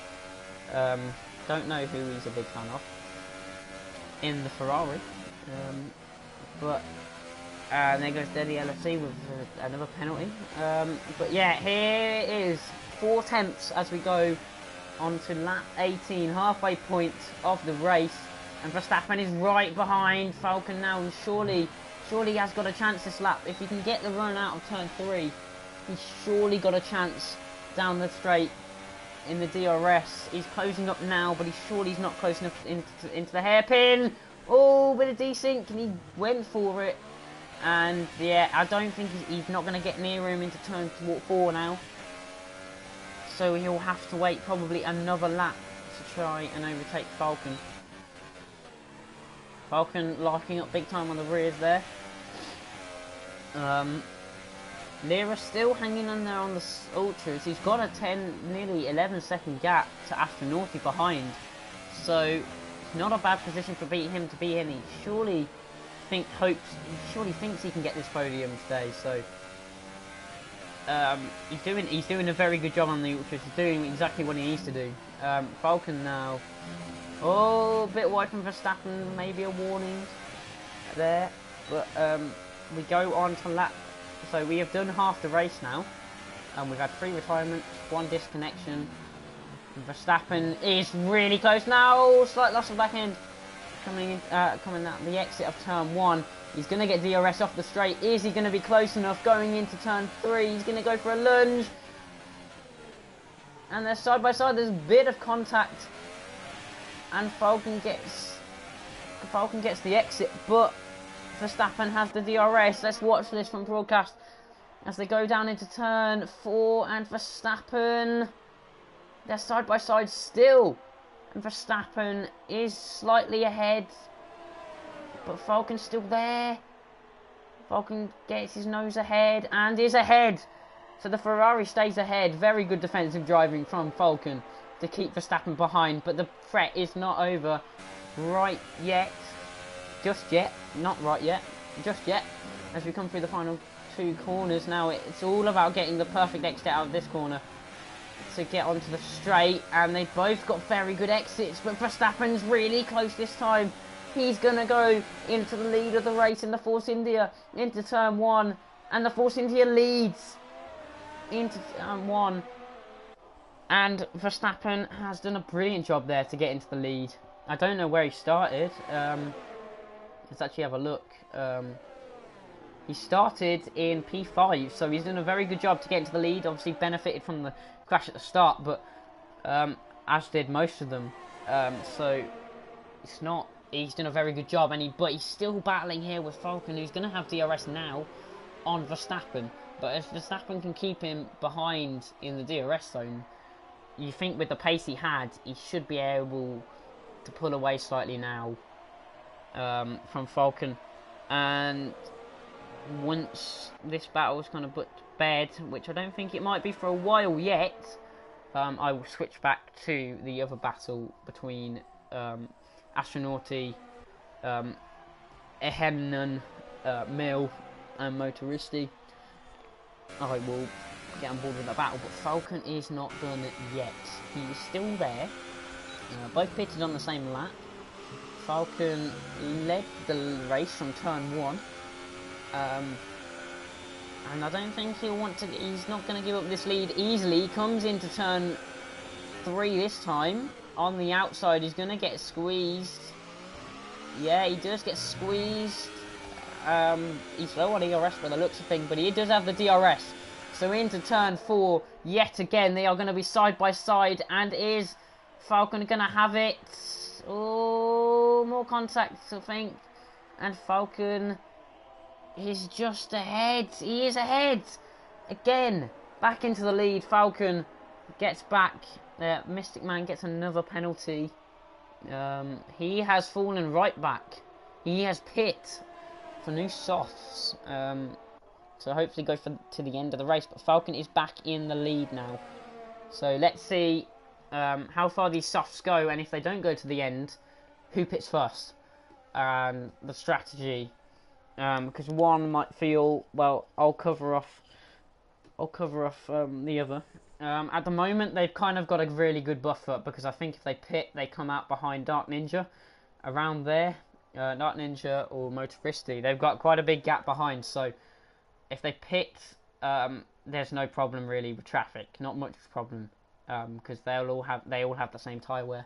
Don't know who he's a big fan of in the Ferrari, but there goes Denny LFC with another penalty. But yeah, here it is, 4 tenths as we go on to lap 18, halfway point of the race, and Verstappen is right behind Falcon now, and surely he has got a chance this lap. If he can get the run out of turn 3, he's surely got a chance down the straight in the DRS. He's closing up now, but he's not close enough into the hairpin. Oh, with a desync, and he went for it. And yeah, I don't think he's not going to get near him into turn 4 now. So he'll have to wait probably another lap to try and overtake Falcon. Falcon locking up big time on the rears there. Lira still hanging on there on the ultras. He's got a nearly 11-second gap to Astronauti behind, so it's not a bad position for him to be in. He surely thinks he can get this podium today. So he's doing a very good job on the ultras. He's doing exactly what he needs to do. Falcon now, a bit wide from Verstappen. Maybe a warning there, but we go on to lap. So we have done half the race now, and we've had 3 retirements, 1 disconnection. Verstappen is really close now. Slight loss of back end coming out the exit of turn 1. He's going to get DRS off the straight. Is he going to be close enough going into turn 3? He's going to go for a lunge, and they're side by side. There's a bit of contact, and Falcon gets the exit, but Verstappen has the DRS. Let's watch this from broadcast as they go down into turn 4, and Verstappen, they're side by side still, and Verstappen is slightly ahead, but Falcon's still there. Falcon gets his nose ahead and is ahead, so the Ferrari stays ahead. Very good defensive driving from Falcon to keep Verstappen behind, but the threat is not over right yet. Just yet, not right yet, just yet, as we come through the final 2 corners. Now it's all about getting the perfect exit out of this corner to get onto the straight, and they've both got very good exits, but Verstappen's really close this time. He's going to go into the lead of the race in the Force India, into turn 1, and the Force India leads into turn 1, and Verstappen has done a brilliant job there to get into the lead. I don't know where he started. Let's actually have a look. He started in P5, so he's done a very good job to get into the lead. Obviously benefited from the crash at the start, but as did most of them. So it's not. He's done a very good job, but he's still battling here with Falcon, who's going to have DRS now on Verstappen. But if Verstappen can keep him behind in the DRS zone, you think with the pace he had, he should be able to pull away slightly now from Falcon. And once this battle is kind of put to bed, which I don't think it might be for a while yet, I will switch back to the other battle between Astronauti, Ehennen, Mill and Motoristi. I will get on board with the battle, but Falcon is not done yet. He is still there. Both pitted on the same lap. Falcon led the race from turn 1. And I don't think he's not going to give up this lead easily. He comes into turn 3 this time. On the outside, he's going to get squeezed. Yeah, he does get squeezed. He's low on ERS by the looks of things, but he does have the DRS. So into turn 4, yet again, they are going to be side by side. And is Falcon going to have it? Oh, more contact, I think. And Falcon is just ahead. He is ahead. Again, back into the lead. Falcon gets back. Mystic Man gets another penalty. He has fallen right back. He has pit for new softs. So hopefully go to the end of the race. But Falcon is back in the lead now. So let's see how far these softs go, and if they don't go to the end, who pits first? The strategy. Because one might feel, well, I'll cover off the other. At the moment, they've kind of got a really good buffer, because I think if they pit, they come out behind Dark Ninja, around there. Dark Ninja or Motoristi, they've got quite a big gap behind. So if they pit, there's no problem really with traffic, not much problem, because they all have the same tyre wear.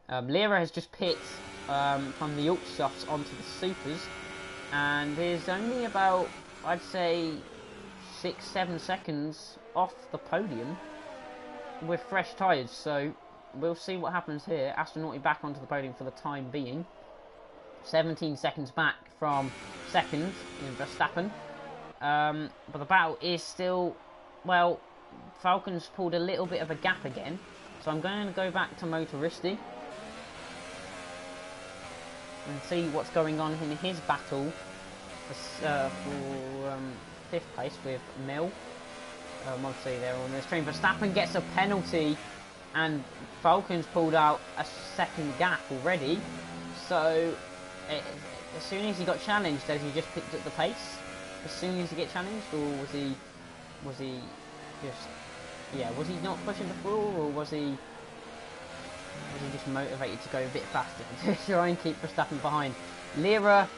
Lira has just pit from the Ultra Softs onto the Supers, and is only about, I'd say, 6-7 seconds off the podium with fresh tyres. So we'll see what happens here. Astronauti back onto the podium for the time being. 17 seconds back from second in Verstappen. But the battle is still, well, Falcon's pulled a little bit of a gap again. So I'm going to go back to Motoristi and see what's going on in his battle for fifth place with Mill. Obviously they're on this train. Verstappen gets a penalty, and Falcon's pulled out a second gap already. So as soon as he got challenged, has he just picked up the pace? As soon as he get challenged, or was he just, yeah, was he not pushing the floor, or was he just motivated to go a bit faster to try and keep Verstappen behind? Lira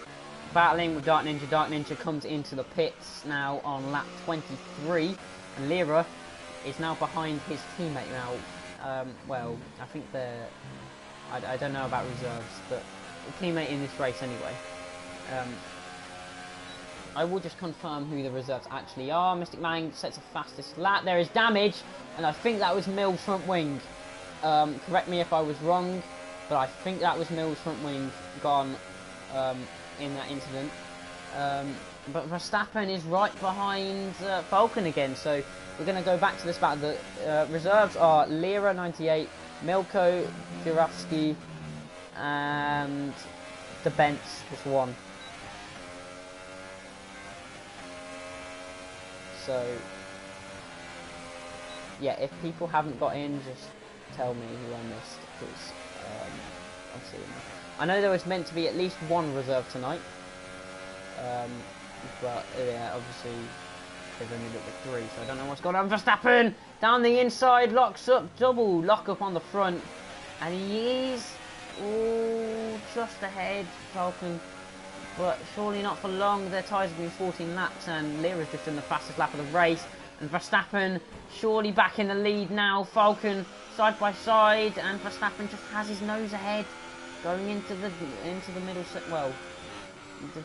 battling with Dark Ninja. Dark Ninja comes into the pits now on lap 23, and Lira is now behind his teammate now. Well, I think they're, I don't know about reserves, but a teammate in this race anyway. I will just confirm who the reserves actually are. Mystic Man sets the fastest lap. There is damage, and I think that was Mill's front wing. Correct me if I was wrong, but I think that was Mill's front wing gone in that incident. But Verstappen is right behind Falcon again, so we're going to go back to this battle. The reserves are Lira 98, Milko, Juravsky, and the Bents just won. So yeah, if people haven't got in, just tell me who I missed, because obviously I know there was meant to be at least one reserve tonight, but yeah, obviously they've only looked at 3, so I don't know what's going on. Verstappen down the inside, locks up, double lock up on the front, and he is just ahead Falcon, but surely not for long. Their tyres have been 14 laps, and Lira's just in the fastest lap of the race, and Verstappen surely back in the lead now. Falcon side by side, and Verstappen just has his nose ahead, going into the middle, well,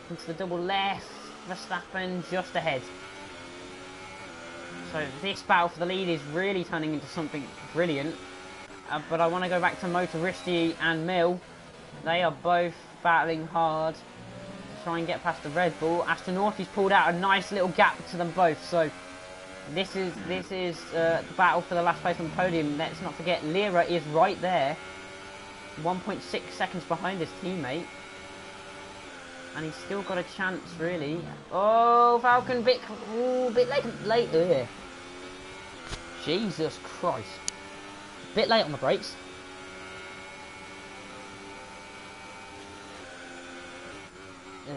into the double left. Verstappen just ahead. So this battle for the lead is really turning into something brilliant. But I want to go back to Motoristi and Mill. They are both battling hard to try and get past the Red Bull. Astronauti's pulled out a nice little gap to them both. So this is the battle for the last place on the podium. Let's not forget, Lira is right there, 1.6 seconds behind his teammate, and he's still got a chance, really. Oh, Falcon bit late. Ugh. Jesus Christ, bit late on the brakes. Ugh.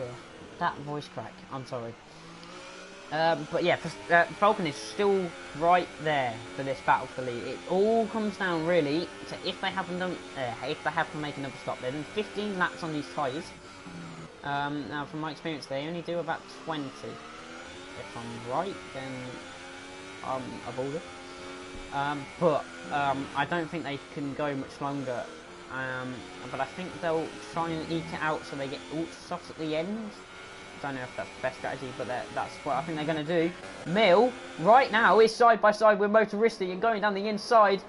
That voice crack, I'm sorry. But yeah, Falcon is still right there for this battle for lead. It all comes down really to if they happen to make another stop. They're doing 15 laps on these tyres. Now, from my experience, they only do about 20. If I'm right, then I'm a baller. But I don't think they can go much longer. But I think they'll try and eke it out so they get ultra softs at the end. Don't know if that's the best strategy, but that's what I think they're going to do. Mill, right now, is side by side with Motoristi and going down the inside.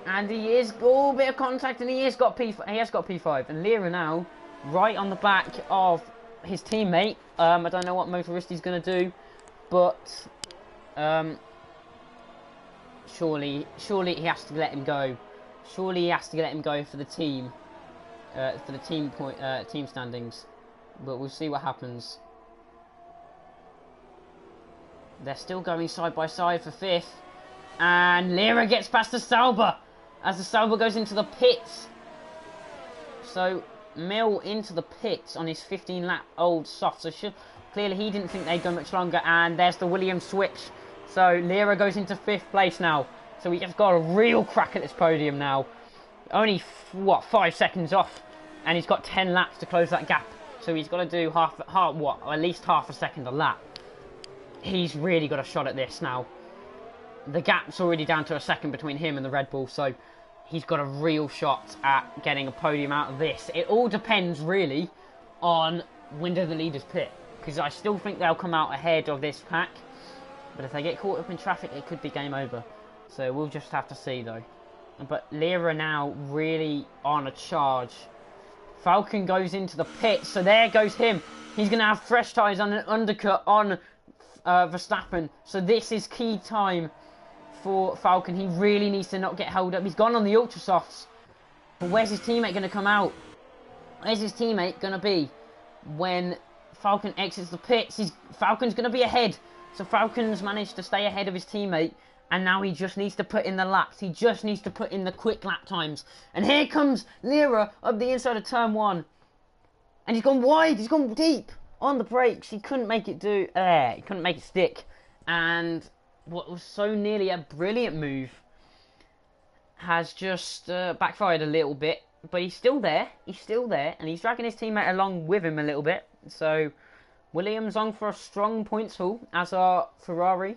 And he is, oh, bit of contact, and he has got P5. And Lira now, right on the back of his teammate. I don't know what Motoristi's going to do, but surely he has to let him go. Surely he has to let him go for the team, team standings. But we'll see what happens. They're still going side by side for 5th. And Lira gets past the Sauber as the Sauber goes into the pits. So Mill into the pits on his 15-lap old soft. So clearly he didn't think they'd go much longer. And there's the Williams switch. So Lira goes into 5th place now. So he just got a real crack at this podium now. Only, 5 seconds off. And he's got 10 laps to close that gap. So he's got to do at least half a second a lap. He's really got a shot at this now. The gap's already down to a second between him and the Red Bull, so he's got a real shot at getting a podium out of this. It all depends, really, on when do the leaders pit, because I still think they'll come out ahead of this pack, but if they get caught up in traffic, it could be game over. So we'll just have to see, though. But Lira now really on a charge. Falcon goes into the pit, so there goes him. He's going to have fresh tyres on an undercut on Verstappen. So this is key time for Falcon. He really needs to not get held up. He's gone on the ultra softs. But where's his teammate going to come out? Where's his teammate going to be when Falcon exits the pits. Falcon's going to be ahead. So Falcon's managed to stay ahead of his teammate. And now he just needs to put in the laps. He just needs to put in the quick lap times. And here comes Lira up the inside of turn 1. And he's gone wide. He's gone deep on the brakes. He couldn't make it he couldn't make it stick. And what was so nearly a brilliant move has just backfired a little bit. But he's still there. He's still there. And he's dragging his teammate along with him a little bit. So Williams on for a strong points haul, as are Ferrari.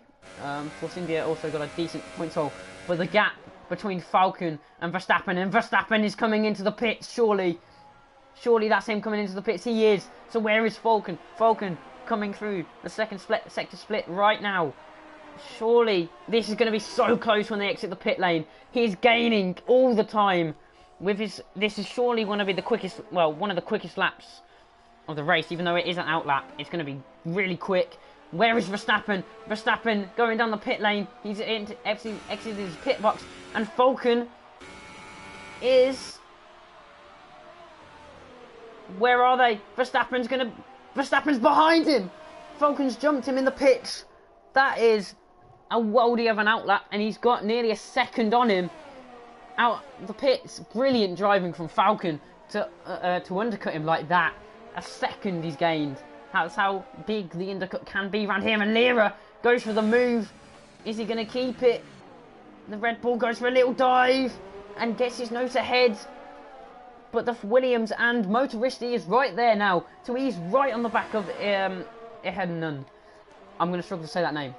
Force India also got a decent points haul. But the gap between Falcon and Verstappen is coming into the pits, surely. Surely that's him coming into the pits. He is. So where is Falcon? Falcon coming through the sector split right now. Surely this is going to be so close when they exit the pit lane. He's gaining all the time. This is surely going to be the quickest, well, one of the quickest laps of the race, even though it is an out lap. It's going to be really quick. Where is Verstappen? Verstappen going down the pit lane. He's exiting his pit box. And Falcon is... Where are they? Verstappen's behind him. Falcon's jumped him in the pits. That is a worldie of an outlap, and he's got nearly a second on him out the pits. Brilliant driving from Falcon to undercut him like that. A second he's gained. That's how big the undercut can be around here. And Lira goes for the move. Is he going to keep it? The Red Bull goes for a little dive and gets his nose ahead. But the Williams and Motoristi is right there now. So he's right on the back of Ehennen. I'm going to struggle to say that name.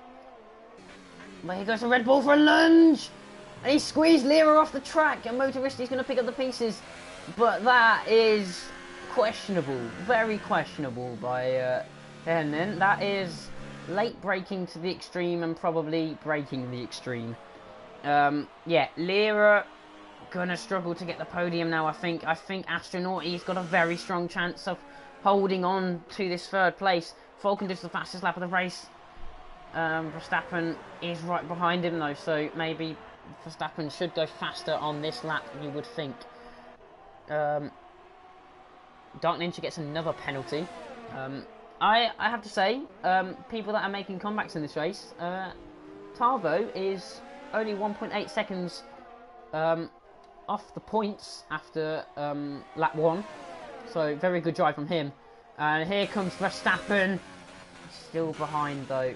But here goes the Red Bull for a lunge. And he squeezed Lira off the track. And Motoristi's going to pick up the pieces. But that is questionable. Very questionable by Ehennen. That is late braking to the extreme and probably braking the extreme. Yeah, Lira gonna struggle to get the podium now. I think Astronauty's got a very strong chance of holding on to this third place. Falcon does the fastest lap of the race. Verstappen is right behind him though, so maybe Verstappen should go faster on this lap, you would think. Dark Ninja gets another penalty. I have to say, people that are making comebacks in this race, Tarvo is only 1.8 seconds off the points after lap 1. So very good drive from him. And here comes Verstappen. Still behind though.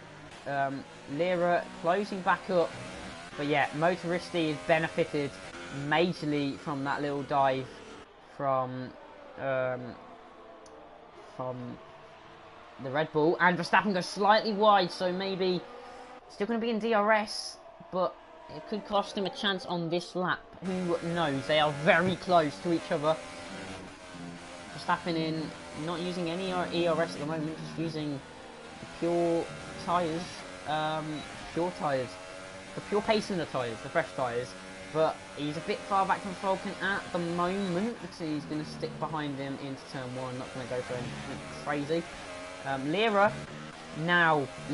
Lira closing back up. But yeah, Motoristi has benefited majorly from that little dive from the Red Bull. And Verstappen goes slightly wide, so maybe still going to be in DRS, but it could cost him a chance on this lap. Who knows? They are very close to each other. Verstappen not using any ERS at the moment, just using pure tyres. The pure pace in the tyres, the fresh tyres. But he's a bit far back from Falcon at the moment, so he's going to stick behind him into turn 1. Not going to go for anything crazy.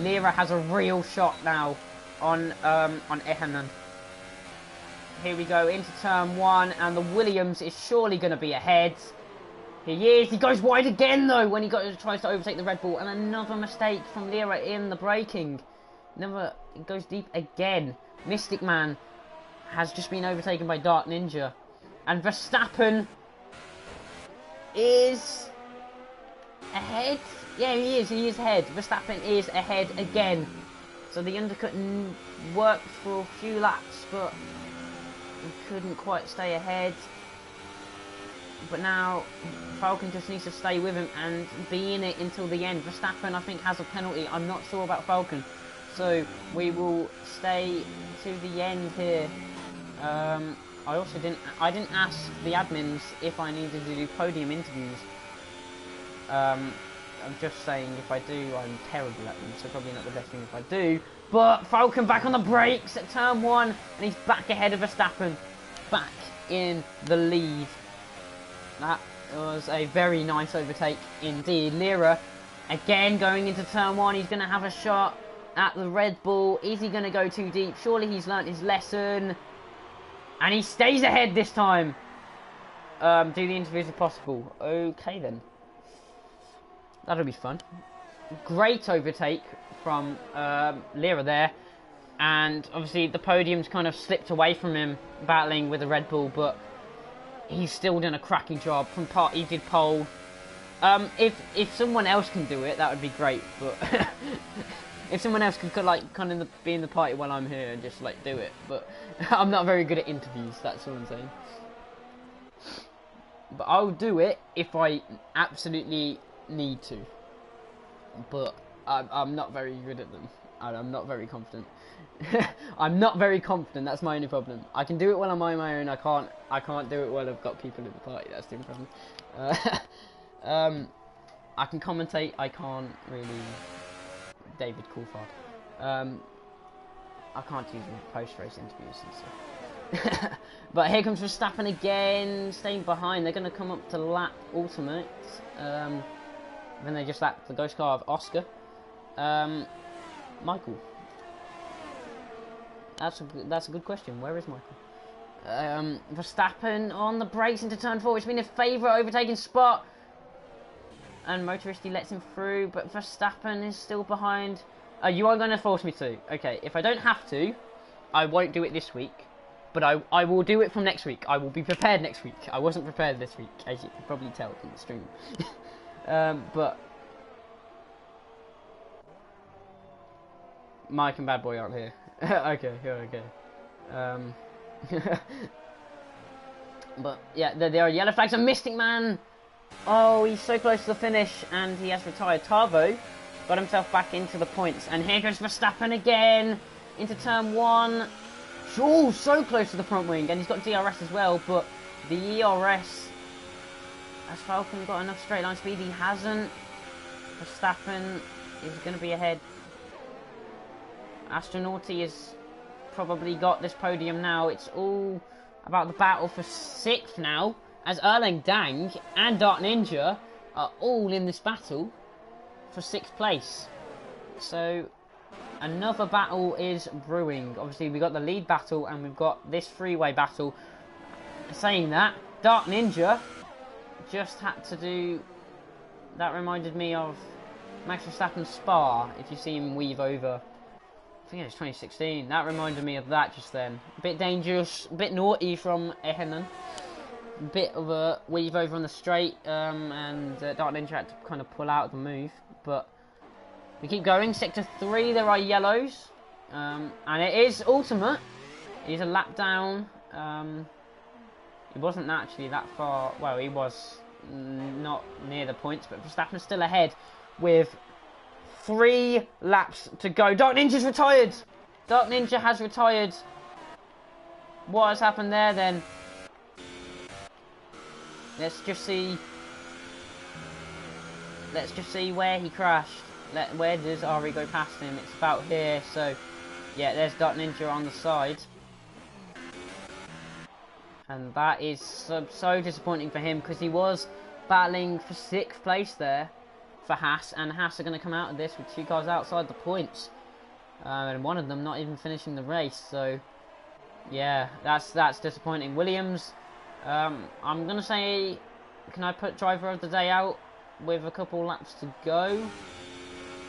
Lira has a real shot now on Ehennen. Here we go into turn 1, and the Williams is surely going to be ahead. He is. He goes wide again though when he tries to overtake the Red Bull, and another mistake from Lira in the braking. It goes deep again. Mystic Man has just been overtaken by Dark Ninja, and Verstappen is ahead. Yeah, he is ahead. Verstappen is ahead again. So the undercut worked for a few laps, but he couldn't quite stay ahead. But now Falcon just needs to stay with him and be in it until the end. Verstappen, I think, has a penalty. I'm not sure about Falcon. So we will stay to the end here. I didn't ask the admins if I needed to do podium interviews. I'm just saying, if I do, I'm terrible at them, so probably not the best thing if I do. But Falcon back on the brakes at turn 1, and he's back ahead of Verstappen, back in the lead. That was a very nice overtake indeed. Lira again going into turn 1. He's going to have a shot at the Red Bull. Is he going to go too deep? Surely he's learnt his lesson. And he stays ahead this time. Do the interviews if possible. Okay then. That'll be fun. Great overtake from Lira there. And obviously the podium's kind of slipped away from him battling with the Red Bull, but he's still done a cracking job. From part he did pole. If someone else can do it, that would be great. But if someone else could like kind of be in the party while I'm here and just like do it, but I'm not very good at interviews. That's all I'm saying. But I'll do it if I absolutely need to. But I'm not very good at them. And I'm not very confident. I'm not very confident. That's my only problem. I can do it when I'm on my own. I can't do it when I've got people in the party. That's the only problem. I can commentate. I can't really. David Coulthard. I can't do post-race interviews and stuff. But here comes Verstappen again, staying behind. They're going to come up to lap ultimate. Then they just lap the ghost car of Oscar. Michael. That's a good question. Where is Michael? Verstappen on the brakes into turn 4. It's been a favourite overtaking spot. And Motoristi lets him through, but Verstappen is still behind. You are going to force me to. Okay, if I don't have to, I won't do it this week. But I will do it from next week. I will be prepared next week. I wasn't prepared this week, as you can probably tell from the stream. But Mike and Bad Boy aren't here. okay. But yeah, there are yellow flags. And Mystic Man. Oh, he's so close to the finish, and he has retired. Tarvo got himself back into the points, and here goes Verstappen again into turn 1. Oh, so close to the front wing, and he's got DRS as well, but the ERS, has Falcon got enough straight line speed? He hasn't. Verstappen is going to be ahead. Astronauti has probably got this podium now. It's all about the battle for 6th now, as Erling Dang and Dark Ninja are all in this battle for 6th place. So another battle is brewing. Obviously we got the lead battle and we've got this freeway battle. Saying that, Dark Ninja just had to do, that reminded me of Max Verstappen's Spa, if you see him weave over. I think it was 2016. That reminded me of that just then. A bit dangerous, a bit naughty from Ehenan. Bit of a weave over on the straight, and Dark Ninja had to kind of pull out the move, but we keep going. Sector 3, there are yellows, and it is ultimate. He's a lap down. He wasn't actually that far. Well, he was not near the points, but Verstappen's still ahead with 3 laps to go. Dark Ninja's retired. Dark Ninja has retired. What has happened there then? Let's just see where he crashed. Where does Ari go past him? It's about here. So, yeah, there's Dark Ninja on the side. And that is so disappointing for him, because he was battling for 6th place there for Haas. And Haas are going to come out of this with 2 cars outside the points. And one of them not even finishing the race. So, yeah, that's disappointing. Williams... I'm going to say, can I put driver of the day out with a couple laps to go?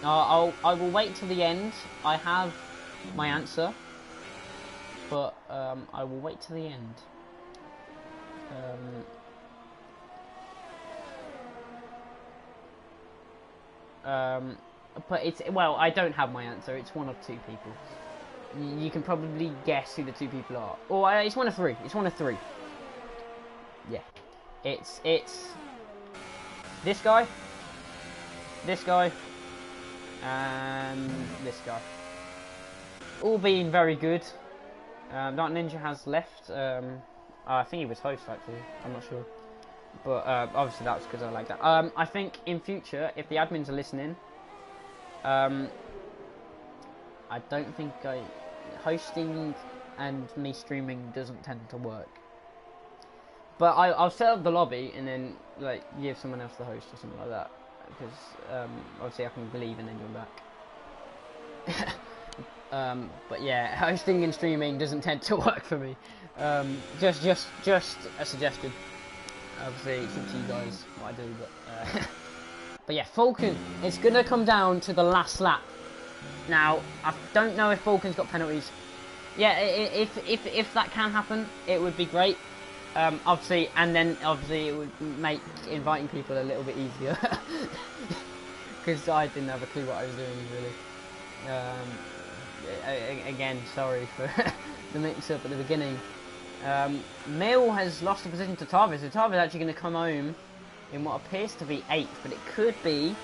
I will wait till the end. I have my answer, but I will wait till the end. But it's, well, I don't have my answer. It's one of 2 people. You can probably guess who the 2 people are. Or it's one of 3. It's one of 3. Yeah, it's this guy, and this guy. All being very good. Dark Ninja has left. I think he was host actually. I'm not sure, but obviously that was because I like that. I think in future, if the admins are listening, I don't think hosting and me streaming doesn't tend to work. But I'll set up the lobby and then like give someone else the host or something like that, because obviously I can leave and then you're back. But yeah, hosting and streaming doesn't tend to work for me. Just a suggestion. Obviously it's up to you guys what I do, But yeah, Falcon, it's going to come down to the last lap. Now, I don't know if Falcon's got penalties. Yeah, if that can happen, it would be great. Obviously, and then obviously it would make inviting people a little bit easier. Because I didn't have a clue what I was doing, really. Again, sorry for the mix-up at the beginning. Mill has lost the position to Tarvis, so Tarvis is actually going to come home in what appears to be 8th, but it could be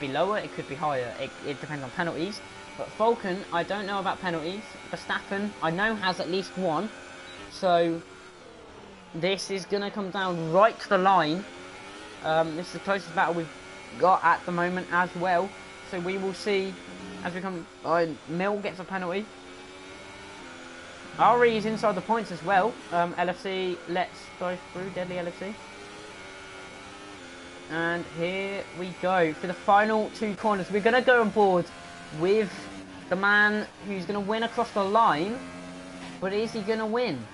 lower, it could be higher. It depends on penalties. But Falcon, I don't know about penalties. Verstappen, I know, has at least one. So this is going to come down right to the line. This is the closest battle we've got at the moment as well. So we will see as we come. Mill gets a penalty. Ari is inside the points as well. LFC lets go through. Deadly LFC. And here we go for the final 2 corners. We're going to go on board with the man who's going to win across the line. But is he going to win?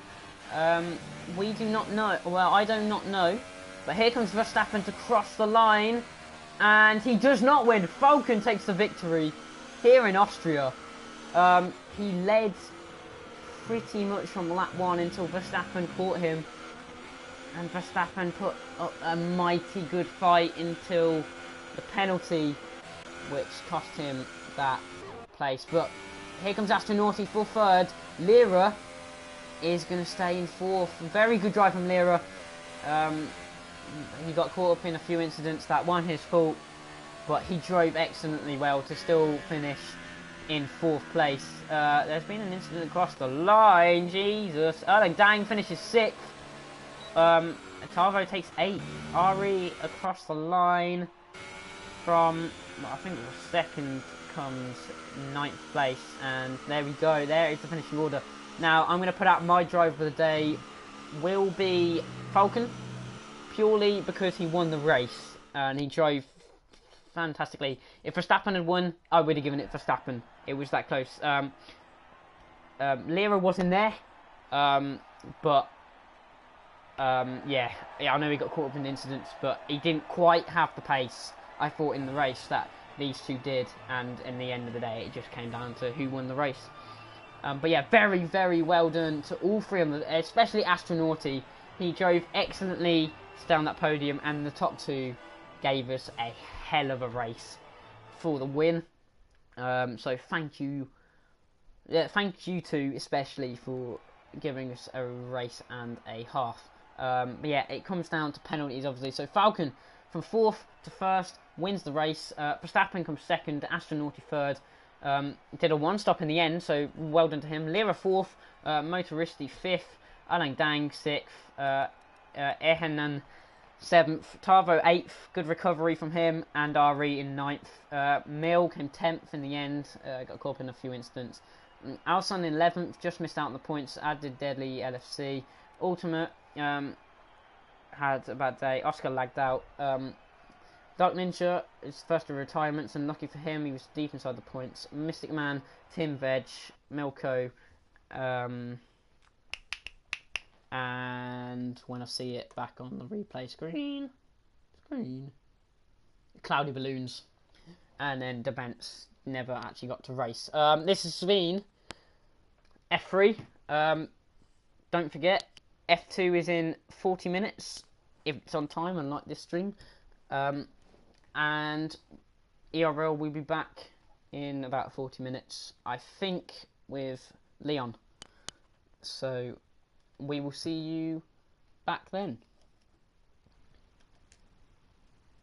We do not know. Well, I do not know. But here comes Verstappen to cross the line. And he does not win. Falcon takes the victory here in Austria. He led pretty much from lap 1 until Verstappen caught him. And Verstappen put up a mighty good fight until the penalty, which cost him that place. But here comes Astronauti for 3rd. Lira is going to stay in 4th. Very good drive from Lira. He got caught up in a few incidents that weren't his fault, but he drove excellently well to still finish in 4th place. There's been an incident across the line. Jesus. Erling Dang finishes 6th. Tavo takes 8th. Ari across the line from, I think it was 2nd, comes 9th place. And there we go. There is the finishing order. Now, I'm going to put out my drive for the day. Will be Falcon, purely because he won the race and he drove fantastically. If Verstappen had won, I would have given it Verstappen. It was that close. Lira wasn't there, but yeah, I know he got caught up in incidents, but he didn't quite have the pace I thought in the race that these two did, and in the end of the day, it just came down to who won the race. But yeah, very, very well done to all 3 of them, especially Astronauti. He drove excellently down that podium, and the top 2 gave us a hell of a race for the win. So thank you, thank you two especially for giving us a race and a half. But yeah, it comes down to penalties, obviously. So Falcon from 4th to 1st wins the race. Verstappen comes 2nd, Astronauti 3rd. Did a 1-stop in the end, so well done to him. Lira 4th, Motoristi 5th, Erlang Dang 6th, Ehenan 7th, Tavo 8th, good recovery from him, and Ari in 9th. Mill came 10th in the end, got caught up in a few incidents. Alson in 11th, just missed out on the points, as did Deadly LFC. Ultimate had a bad day, Oscar lagged out. Dark Ninja is first of retirements, and lucky for him, he was deep inside the points. Mystic Man, Tim Veg, Milko, and when I see it back on the replay screen, Cloudy Balloons, and then Debents never actually got to race. This has been F3. Don't forget, F2 is in 40 minutes, if it's on time, unlike this stream. And ERL will be back in about 40 minutes, I think, with Leon. So we will see you back then.